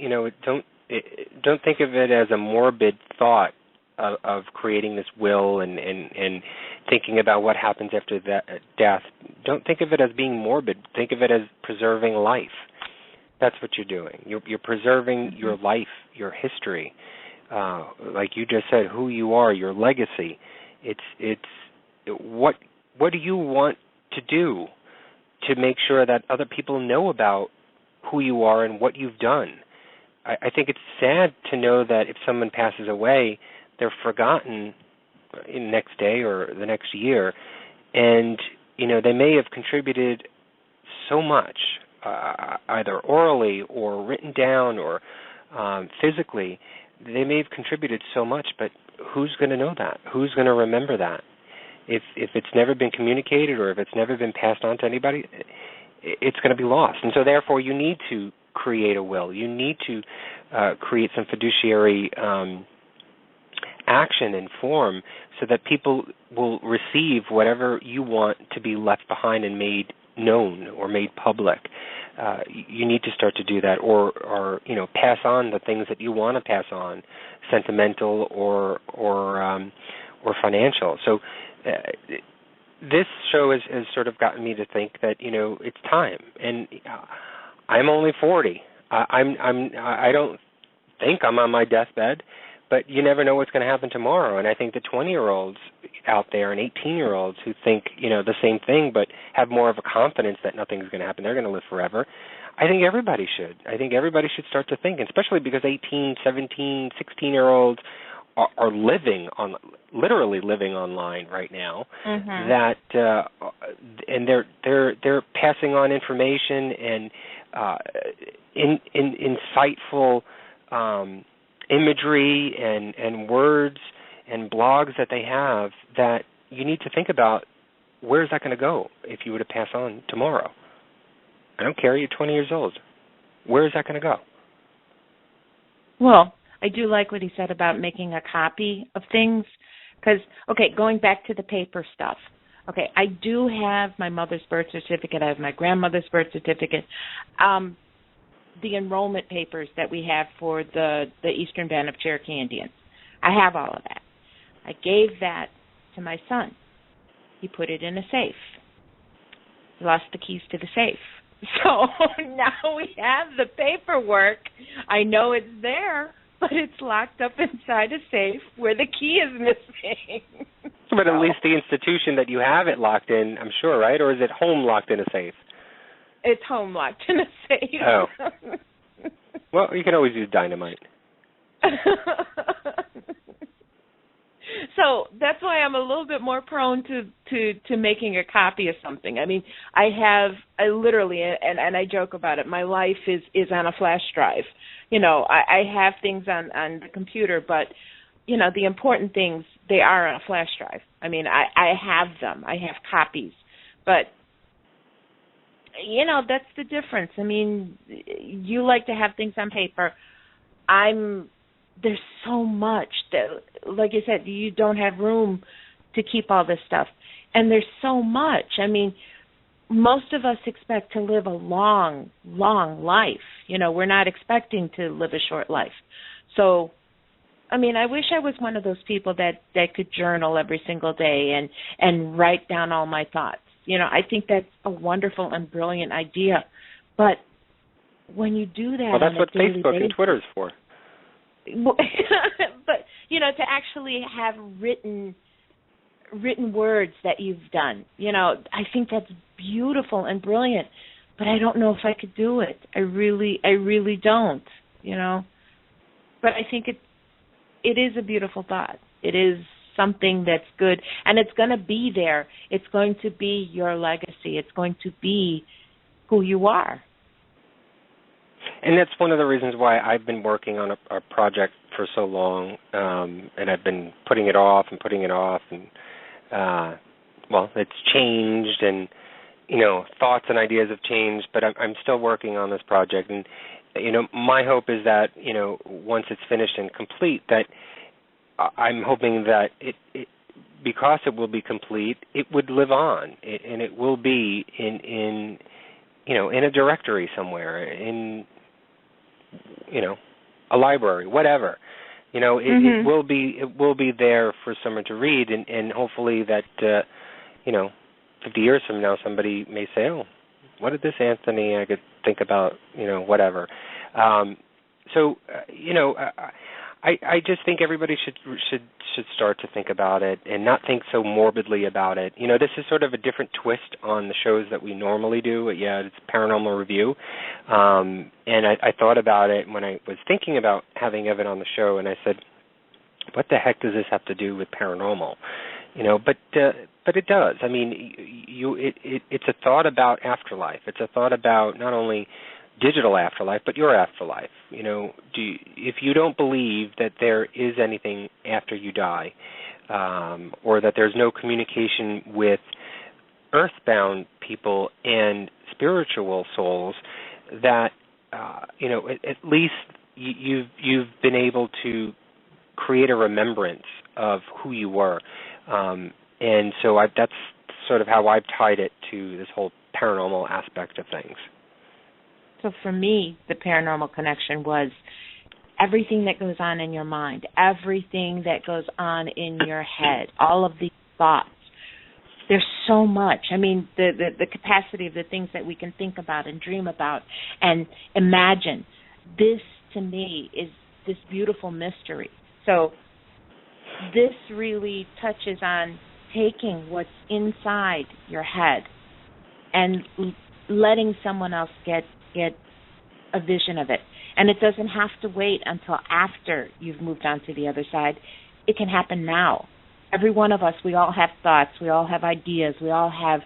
don't think of it as a morbid thought of creating this will and thinking about what happens after death, don't think of it as being morbid. Think of it as preserving life. That's what you're doing. You're preserving your life, your history, like you just said, who you are, your legacy. It's what do you want to do to make sure that other people know about who you are and what you've done. I think it's sad to know that if someone passes away, they're forgotten in the next day or the next year, and they may have contributed so much, either orally or written down or physically. They may have contributed so much, but who's going to know that? Who's going to remember that? If it's never been communicated or if it's never been passed on to anybody, it's going to be lost. And so therefore you need to create a will. You need to create some fiduciary action and form so that people will receive whatever you want to be left behind and made known or made public. You need to start to do that, or pass on the things that you want to pass on, sentimental or financial. So this show has sort of gotten me to think that it's time, and I'm only 40. I don't think I'm on my deathbed, but you never know what's going to happen tomorrow. And I think the 20-year-olds out there and 18-year-olds who think the same thing, but have more of a confidence that nothing's going to happen, they're going to live forever. I think everybody should. I think everybody should start to think, especially because 18, 17, 16-year-olds are literally living online right now. Mm-hmm. That and they're passing on information and insightful imagery and words and blogs that they have that you need to think about, where's that going to go if you were to pass on tomorrow? I don't care, you're 20 years old. Where is that going to go? Well, I do like what he said about making a copy of things because, going back to the paper stuff. I do have my mother's birth certificate. I have my grandmother's birth certificate. The enrollment papers that we have for the Eastern Band of Cherokee Indians. I have all of that. I gave that to my son. He put it in a safe. He lost the keys to the safe. So now we have the paperwork. I know it's there, but it's locked up inside a safe where the key is missing. But at least the institution that you have it locked in, I'm sure, right? Or is it home locked in a safe? It's home locked in a safe. Oh. Well, you can always use dynamite. So that's why I'm a little bit more prone to making a copy of something. I mean, I literally, and I joke about it, my life is on a flash drive. I have things on the computer, but, the important things, they are on a flash drive. I mean, I have them. I have copies. But, that's the difference. I mean, you like to have things on paper. There's so much that, like you said, you don't have room to keep all this stuff. And there's so much. I mean, most of us expect to live a long, long life. We're not expecting to live a short life. So, I mean, I wish I was one of those people that could journal every single day and write down all my thoughts. I think that's a wonderful and brilliant idea. But when you do that, well, that's what Facebook and Twitter is for. But to actually have written words that you've done, I think that's beautiful and brilliant. But I don't know if I could do it. I really don't. But I think it is a beautiful thought. It is something that's good, and it's going to be there. It's going to be your legacy. It's going to be who you are. And that's one of the reasons why I've been working on a project for so long, and I've been putting it off, and it's changed, and thoughts and ideas have changed, but I'm still working on this project, and my hope is that once it's finished and complete, that I'm hoping that it because it will be complete, it would live on, and it will be in a directory somewhere, in a library, whatever, It will be there for someone to read, and hopefully that 50 years from now somebody may say, oh, what did this Anthony? I could think about whatever. I just think everybody should start to think about it and not think so morbidly about it. This is sort of a different twist on the shows that we normally do. Yeah, it's Paranormal Review. And I thought about it when I was thinking about having Evan on the show, and I said, what the heck does this have to do with paranormal? But it does. I mean, it's a thought about afterlife. It's a thought about not only digital afterlife, but your afterlife. If you don't believe that there is anything after you die, or that there's no communication with earthbound people and spiritual souls, that at least you've been able to create a remembrance of who you were, and so that's sort of how I've tied it to this whole paranormal aspect of things. So for me, the paranormal connection was everything that goes on in your mind, everything that goes on in your head, all of these thoughts. There's so much. I mean, the capacity of the things that we can think about and dream about and imagine. This, to me, is this beautiful mystery. So this really touches on taking what's inside your head and letting someone else get a vision of it. And it doesn't have to wait until after you've moved on to the other side. It can happen now. Every one of us, we all have thoughts, we all have ideas, we all have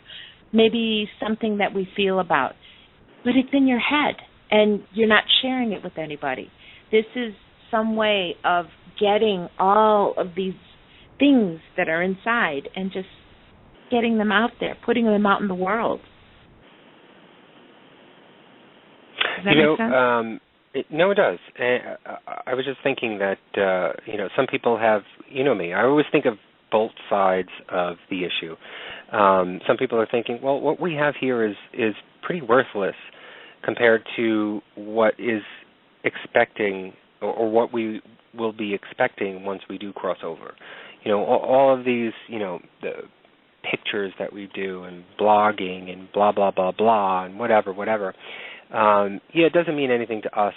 maybe something that we feel about. But it's in your head, and you're not sharing it with anybody. This is some way of getting all of these things that are inside and just getting them out there, putting them out in the world. Does that make sense? No, it does. I was just thinking that, some people have, me, I always think of both sides of the issue. Some people are thinking, well, what we have here is pretty worthless compared to what is expecting or what we will be expecting once we do cross over. All of these, the pictures that we do and blogging and blah, blah, blah, blah, and whatever. It doesn't mean anything to us.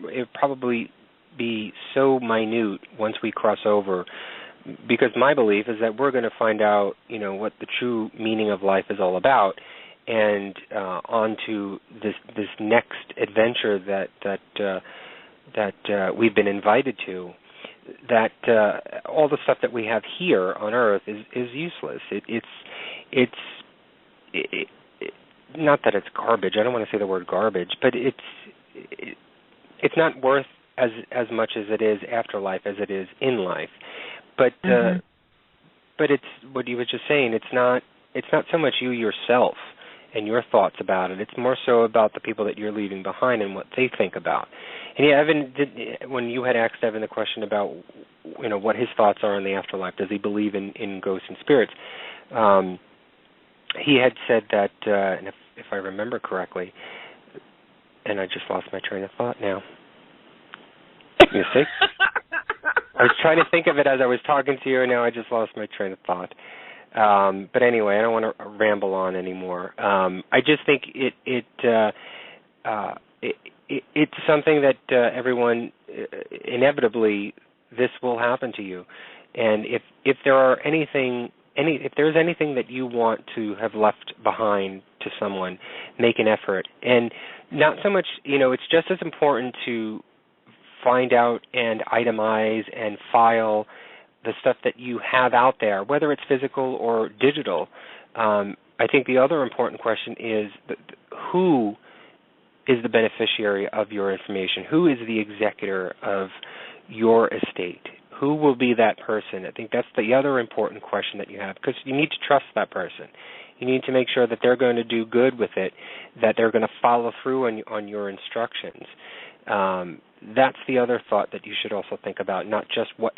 It would probably be so minute once we cross over, because my belief is that we're going to find out, what the true meaning of life is all about, and on to this next adventure that we've been invited to. That all the stuff that we have here on Earth is useless. It's not that it's garbage. I don't want to say the word garbage, but it's not worth as much as it is afterlife as it is in life. But but it's what you were just saying. It's not so much you yourself and your thoughts about it. It's more so about the people that you're leaving behind and what they think about. And Evan, when you had asked Evan the question about what his thoughts are on the afterlife, does he believe in ghosts and spirits? He had said that, and if I remember correctly, and I just lost my train of thought now. You see? I was trying to think of it as I was talking to you, and now I just lost my train of thought. But anyway, I don't want to ramble on anymore. I just think it's something that everyone, inevitably, this will happen to you. And if there's anything that you want to have left behind to someone, make an effort. And not so much, it's just as important to find out and itemize and file the stuff that you have out there, whether it's physical or digital. I think the other important question is who is the beneficiary of your information? Who is the executor of your estate? Who will be that person? I think that's the other important question that you have, because you need to trust that person. You need to make sure that they're going to do good with it, that they're going to follow through on your instructions. That's the other thought that you should also think about, not just what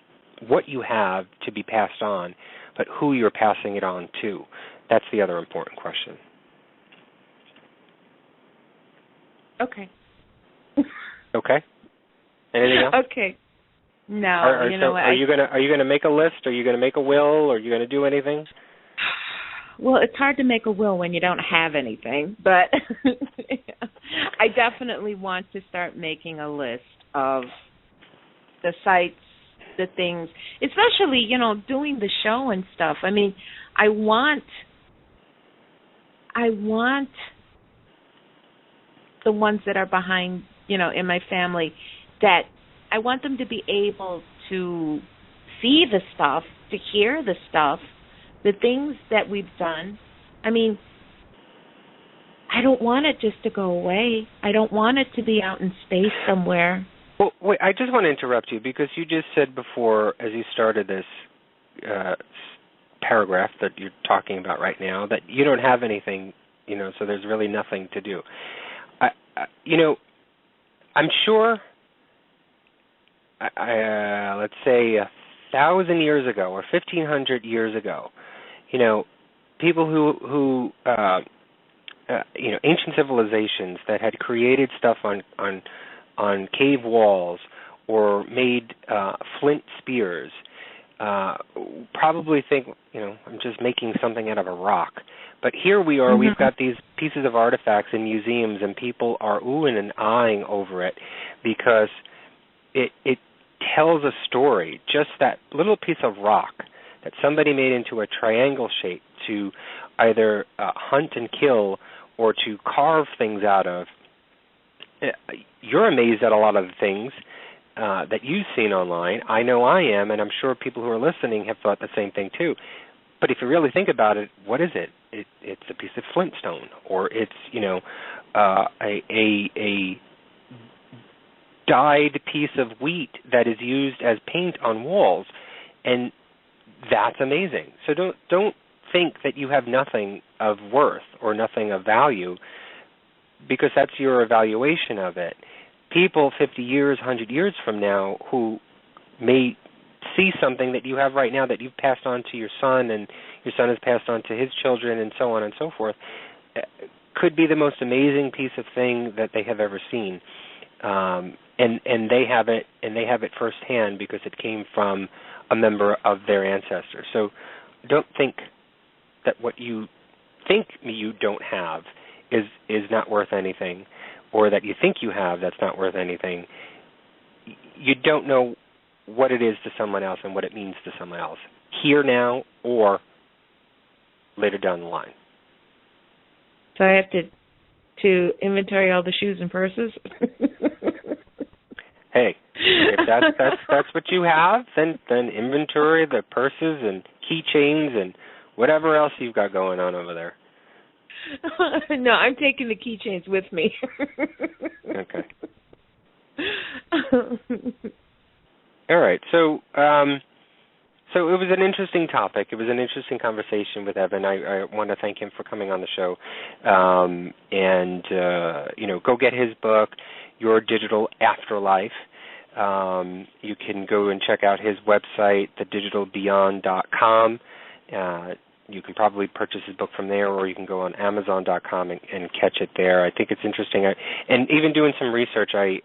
you have to be passed on, but who you're passing it on to. That's the other important question. Okay. Okay. Anything else? Okay. No, you know what? Are you gonna make a list? Are you gonna make a will? Are you gonna do anything? Well, it's hard to make a will when you don't have anything, but I definitely want to start making a list of the sites, the things, especially, doing the show and stuff. I mean, I want the ones that are behind, in my family, that I want them to be able to see the stuff, to hear the stuff, the things that we've done. I mean, I don't want it just to go away. I don't want it to be out in space somewhere. Well, wait, I just want to interrupt you because you just said before, as you started this paragraph that you're talking about right now, that you don't have anything, so there's really nothing to do. I'm sure, let's say 1,000 years ago or 1,500 years ago, people who ancient civilizations that had created stuff on cave walls or made flint spears probably think, I'm just making something out of a rock. But here we are, we've got these pieces of artifacts in museums, and people are oohing and eyeing over it because it tells a story. Just that little piece of rock that somebody made into a triangle shape to either hunt and kill or to carve things out of. You're amazed at a lot of the things that you've seen online. I know I am, and I'm sure people who are listening have thought the same thing too. But if you really think about it, what is it? It's a piece of flintstone, or it's a dyed piece of wheat that is used as paint on walls, and that's amazing. So don't think that you have nothing of worth or nothing of value, because that's your evaluation of it. People 50 years, 100 years from now who may see something that you have right now that you've passed on to your son, and your son has passed on to his children, and so on and so forth, could be the most amazing piece of thing that they have ever seen. And they have it firsthand because it came from a member of their ancestors. So don't think that what you think you don't have is not worth anything, or that you think you have that's not worth anything. You don't know what it is to someone else and what it means to someone else, here now or later down the line. So I have to inventory all the shoes and purses? Hey, if that's what you have, then inventory the purses and keychains and whatever else you've got going on over there. No, I'm taking the keychains with me. Okay. All right. So it was an interesting topic. It was an interesting conversation with Evan. I want to thank him for coming on the show. Go get his book, Your Digital Afterlife. You can go and check out his website, thedigitalbeyond.com. You can probably purchase his book from there, or you can go on Amazon.com and catch it there. I think it's interesting. And even doing some research, I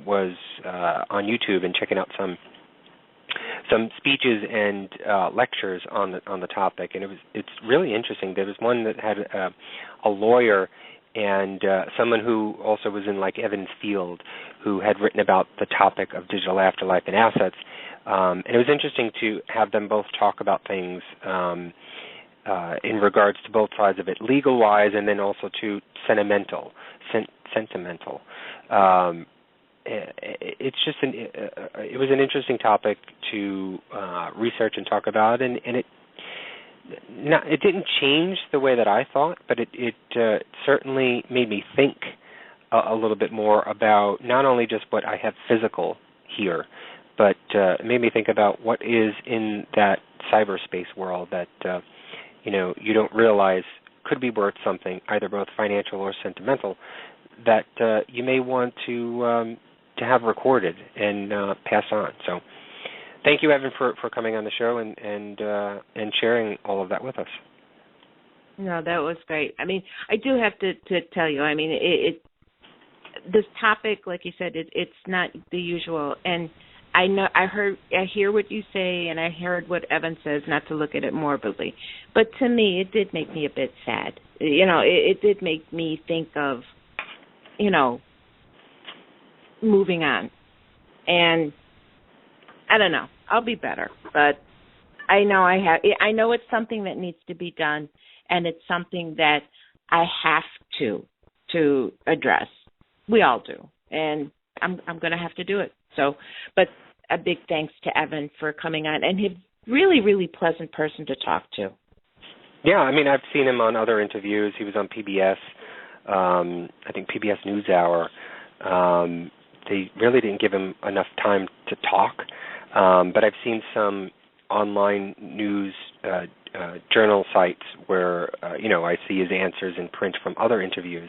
was on YouTube and checking out some speeches and lectures on the topic, and it's really interesting. There was one that had a lawyer and someone who also was in like Evan's field, who had written about the topic of digital afterlife and assets. And it was interesting to have them both talk about things in regards to both sides of it, legal-wise, and then also to sentimental. It's just it was an interesting topic to research and talk about, and it didn't change the way that I thought, but it certainly made me think a little bit more about not only just what I have physical here, but it made me think about what is in that cyberspace world that you don't realize could be worth something, either both financial or sentimental, that you may want to have recorded and pass on. So thank you, Evan, for coming on the show and sharing all of that with us. No, that was great. I mean, I do have to tell you, I mean, this topic, like you said, it's not the usual. And I hear what you say, and I heard what Evan says, not to look at it morbidly. But to me, it did make me a bit sad. It did make me think of, moving on. And I don't know. I'll be better, but I know it's something that needs to be done, and it's something that I have to address. We all do, and I'm going to have to do it. So, but a big thanks to Evan for coming on, and he's really, really pleasant person to talk to. Yeah, I mean, I've seen him on other interviews. He was on PBS, I think PBS NewsHour. They really didn't give him enough time to talk, but I've seen some online news journal sites where, I see his answers in print from other interviews.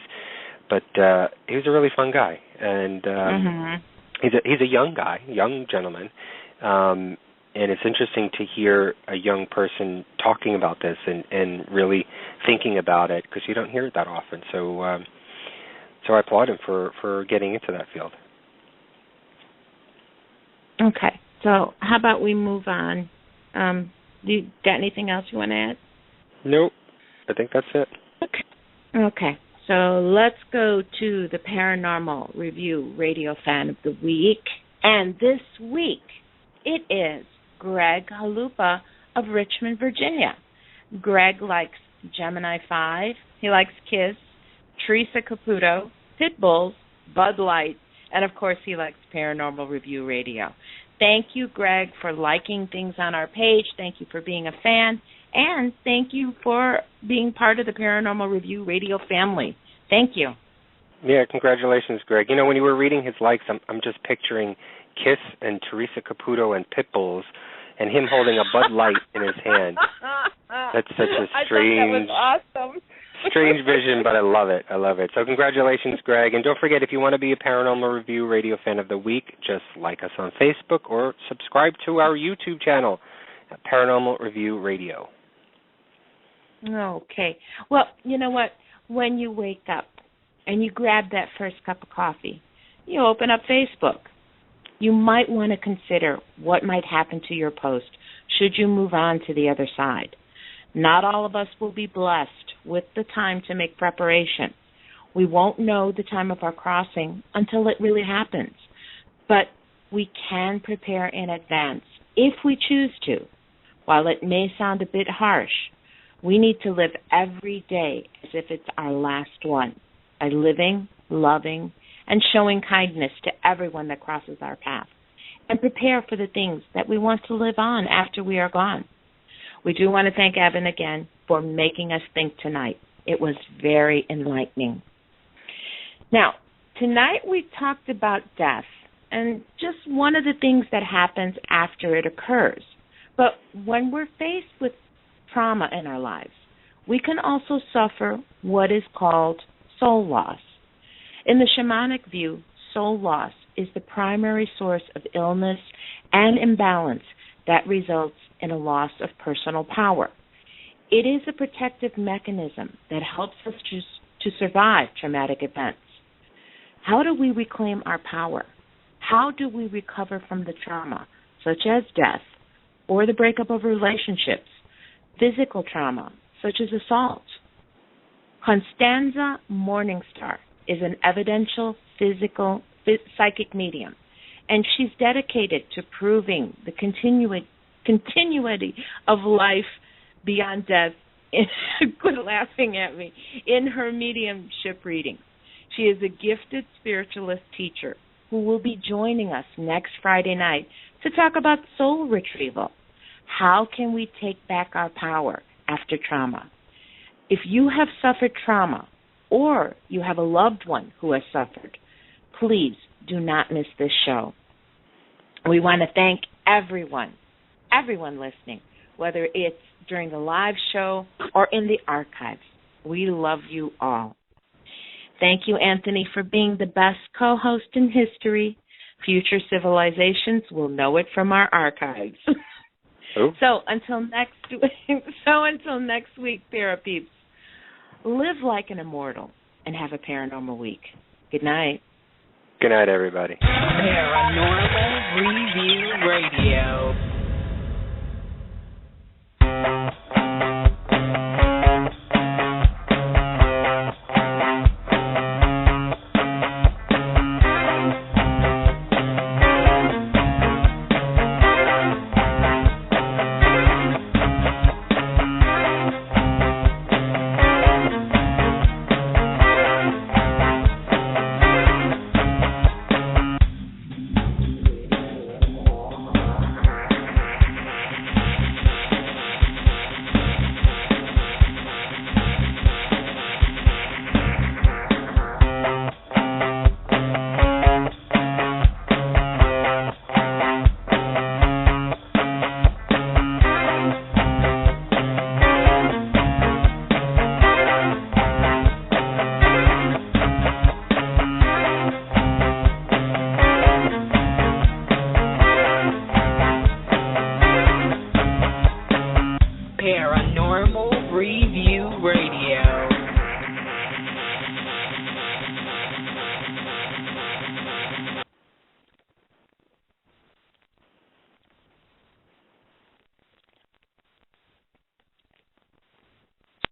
But he was a really fun guy, and he's a young guy, young gentleman, and it's interesting to hear a young person talking about this and really thinking about it, because you don't hear it that often. So I applaud him for getting into that field. Okay, so how about we move on? You got anything else you want to add? Nope, I think that's it. Okay. So let's go to the Paranormal Review Radio Fan of the Week. And this week, it is Greg Halupa of Richmond, Virginia. Greg likes Gemini 5. He likes Kiss, Teresa Caputo, Pit Bulls, Bud Light, and, of course, he likes Paranormal Review Radio. Thank you, Greg, for liking things on our page. Thank you for being a fan. And thank you for being part of the Paranormal Review Radio family. Thank you. Yeah, congratulations, Greg. When you were reading his likes, I'm just picturing Kiss and Teresa Caputo and Pit Bulls and him holding a Bud Light in his hand. That's such a strange, that was awesome. strange vision, but I love it. I love it. So congratulations, Greg. And don't forget, if you want to be a Paranormal Review Radio Fan of the Week, just like us on Facebook or subscribe to our YouTube channel, Paranormal Review Radio. Okay. Well, you know what? When you wake up and you grab that first cup of coffee, you open up Facebook. You might want to consider what might happen to your post should you move on to the other side. Not all of us will be blessed with the time to make preparation. We won't know the time of our crossing until it really happens. But we can prepare in advance if we choose to. While it may sound a bit harsh, we need to live every day as if it's our last one, by living, loving, and showing kindness to everyone that crosses our path, and prepare for the things that we want to live on after we are gone. We do want to thank Evan again for making us think tonight. It was very enlightening. Now, tonight we talked about death and just one of the things that happens after it occurs. But when we're faced with trauma in our lives, we can also suffer what is called soul loss. In the shamanic view, soul loss is the primary source of illness and imbalance that results in a loss of personal power. It is a protective mechanism that helps us to survive traumatic events. How do we reclaim our power? How do we recover from the trauma, such as death or the breakup of relationships, physical trauma, such as assault? Constanza Morningstar is an evidential psychic medium, and she's dedicated to proving the continuity of life beyond death. Quit laughing at me. In her mediumship readings, she is a gifted spiritualist teacher who will be joining us next Friday night to talk about soul retrieval. How can we take back our power after trauma? If you have suffered trauma or you have a loved one who has suffered, please do not miss this show. We want to thank everyone listening, whether it's during the live show or in the archives. We love you all. Thank you, Anthony, for being the best co-host in history. Future civilizations will know it from our archives. Oh. So until next week, Parapeeps, live like an immortal and have a paranormal week. Good night. Good night, everybody. Paranormal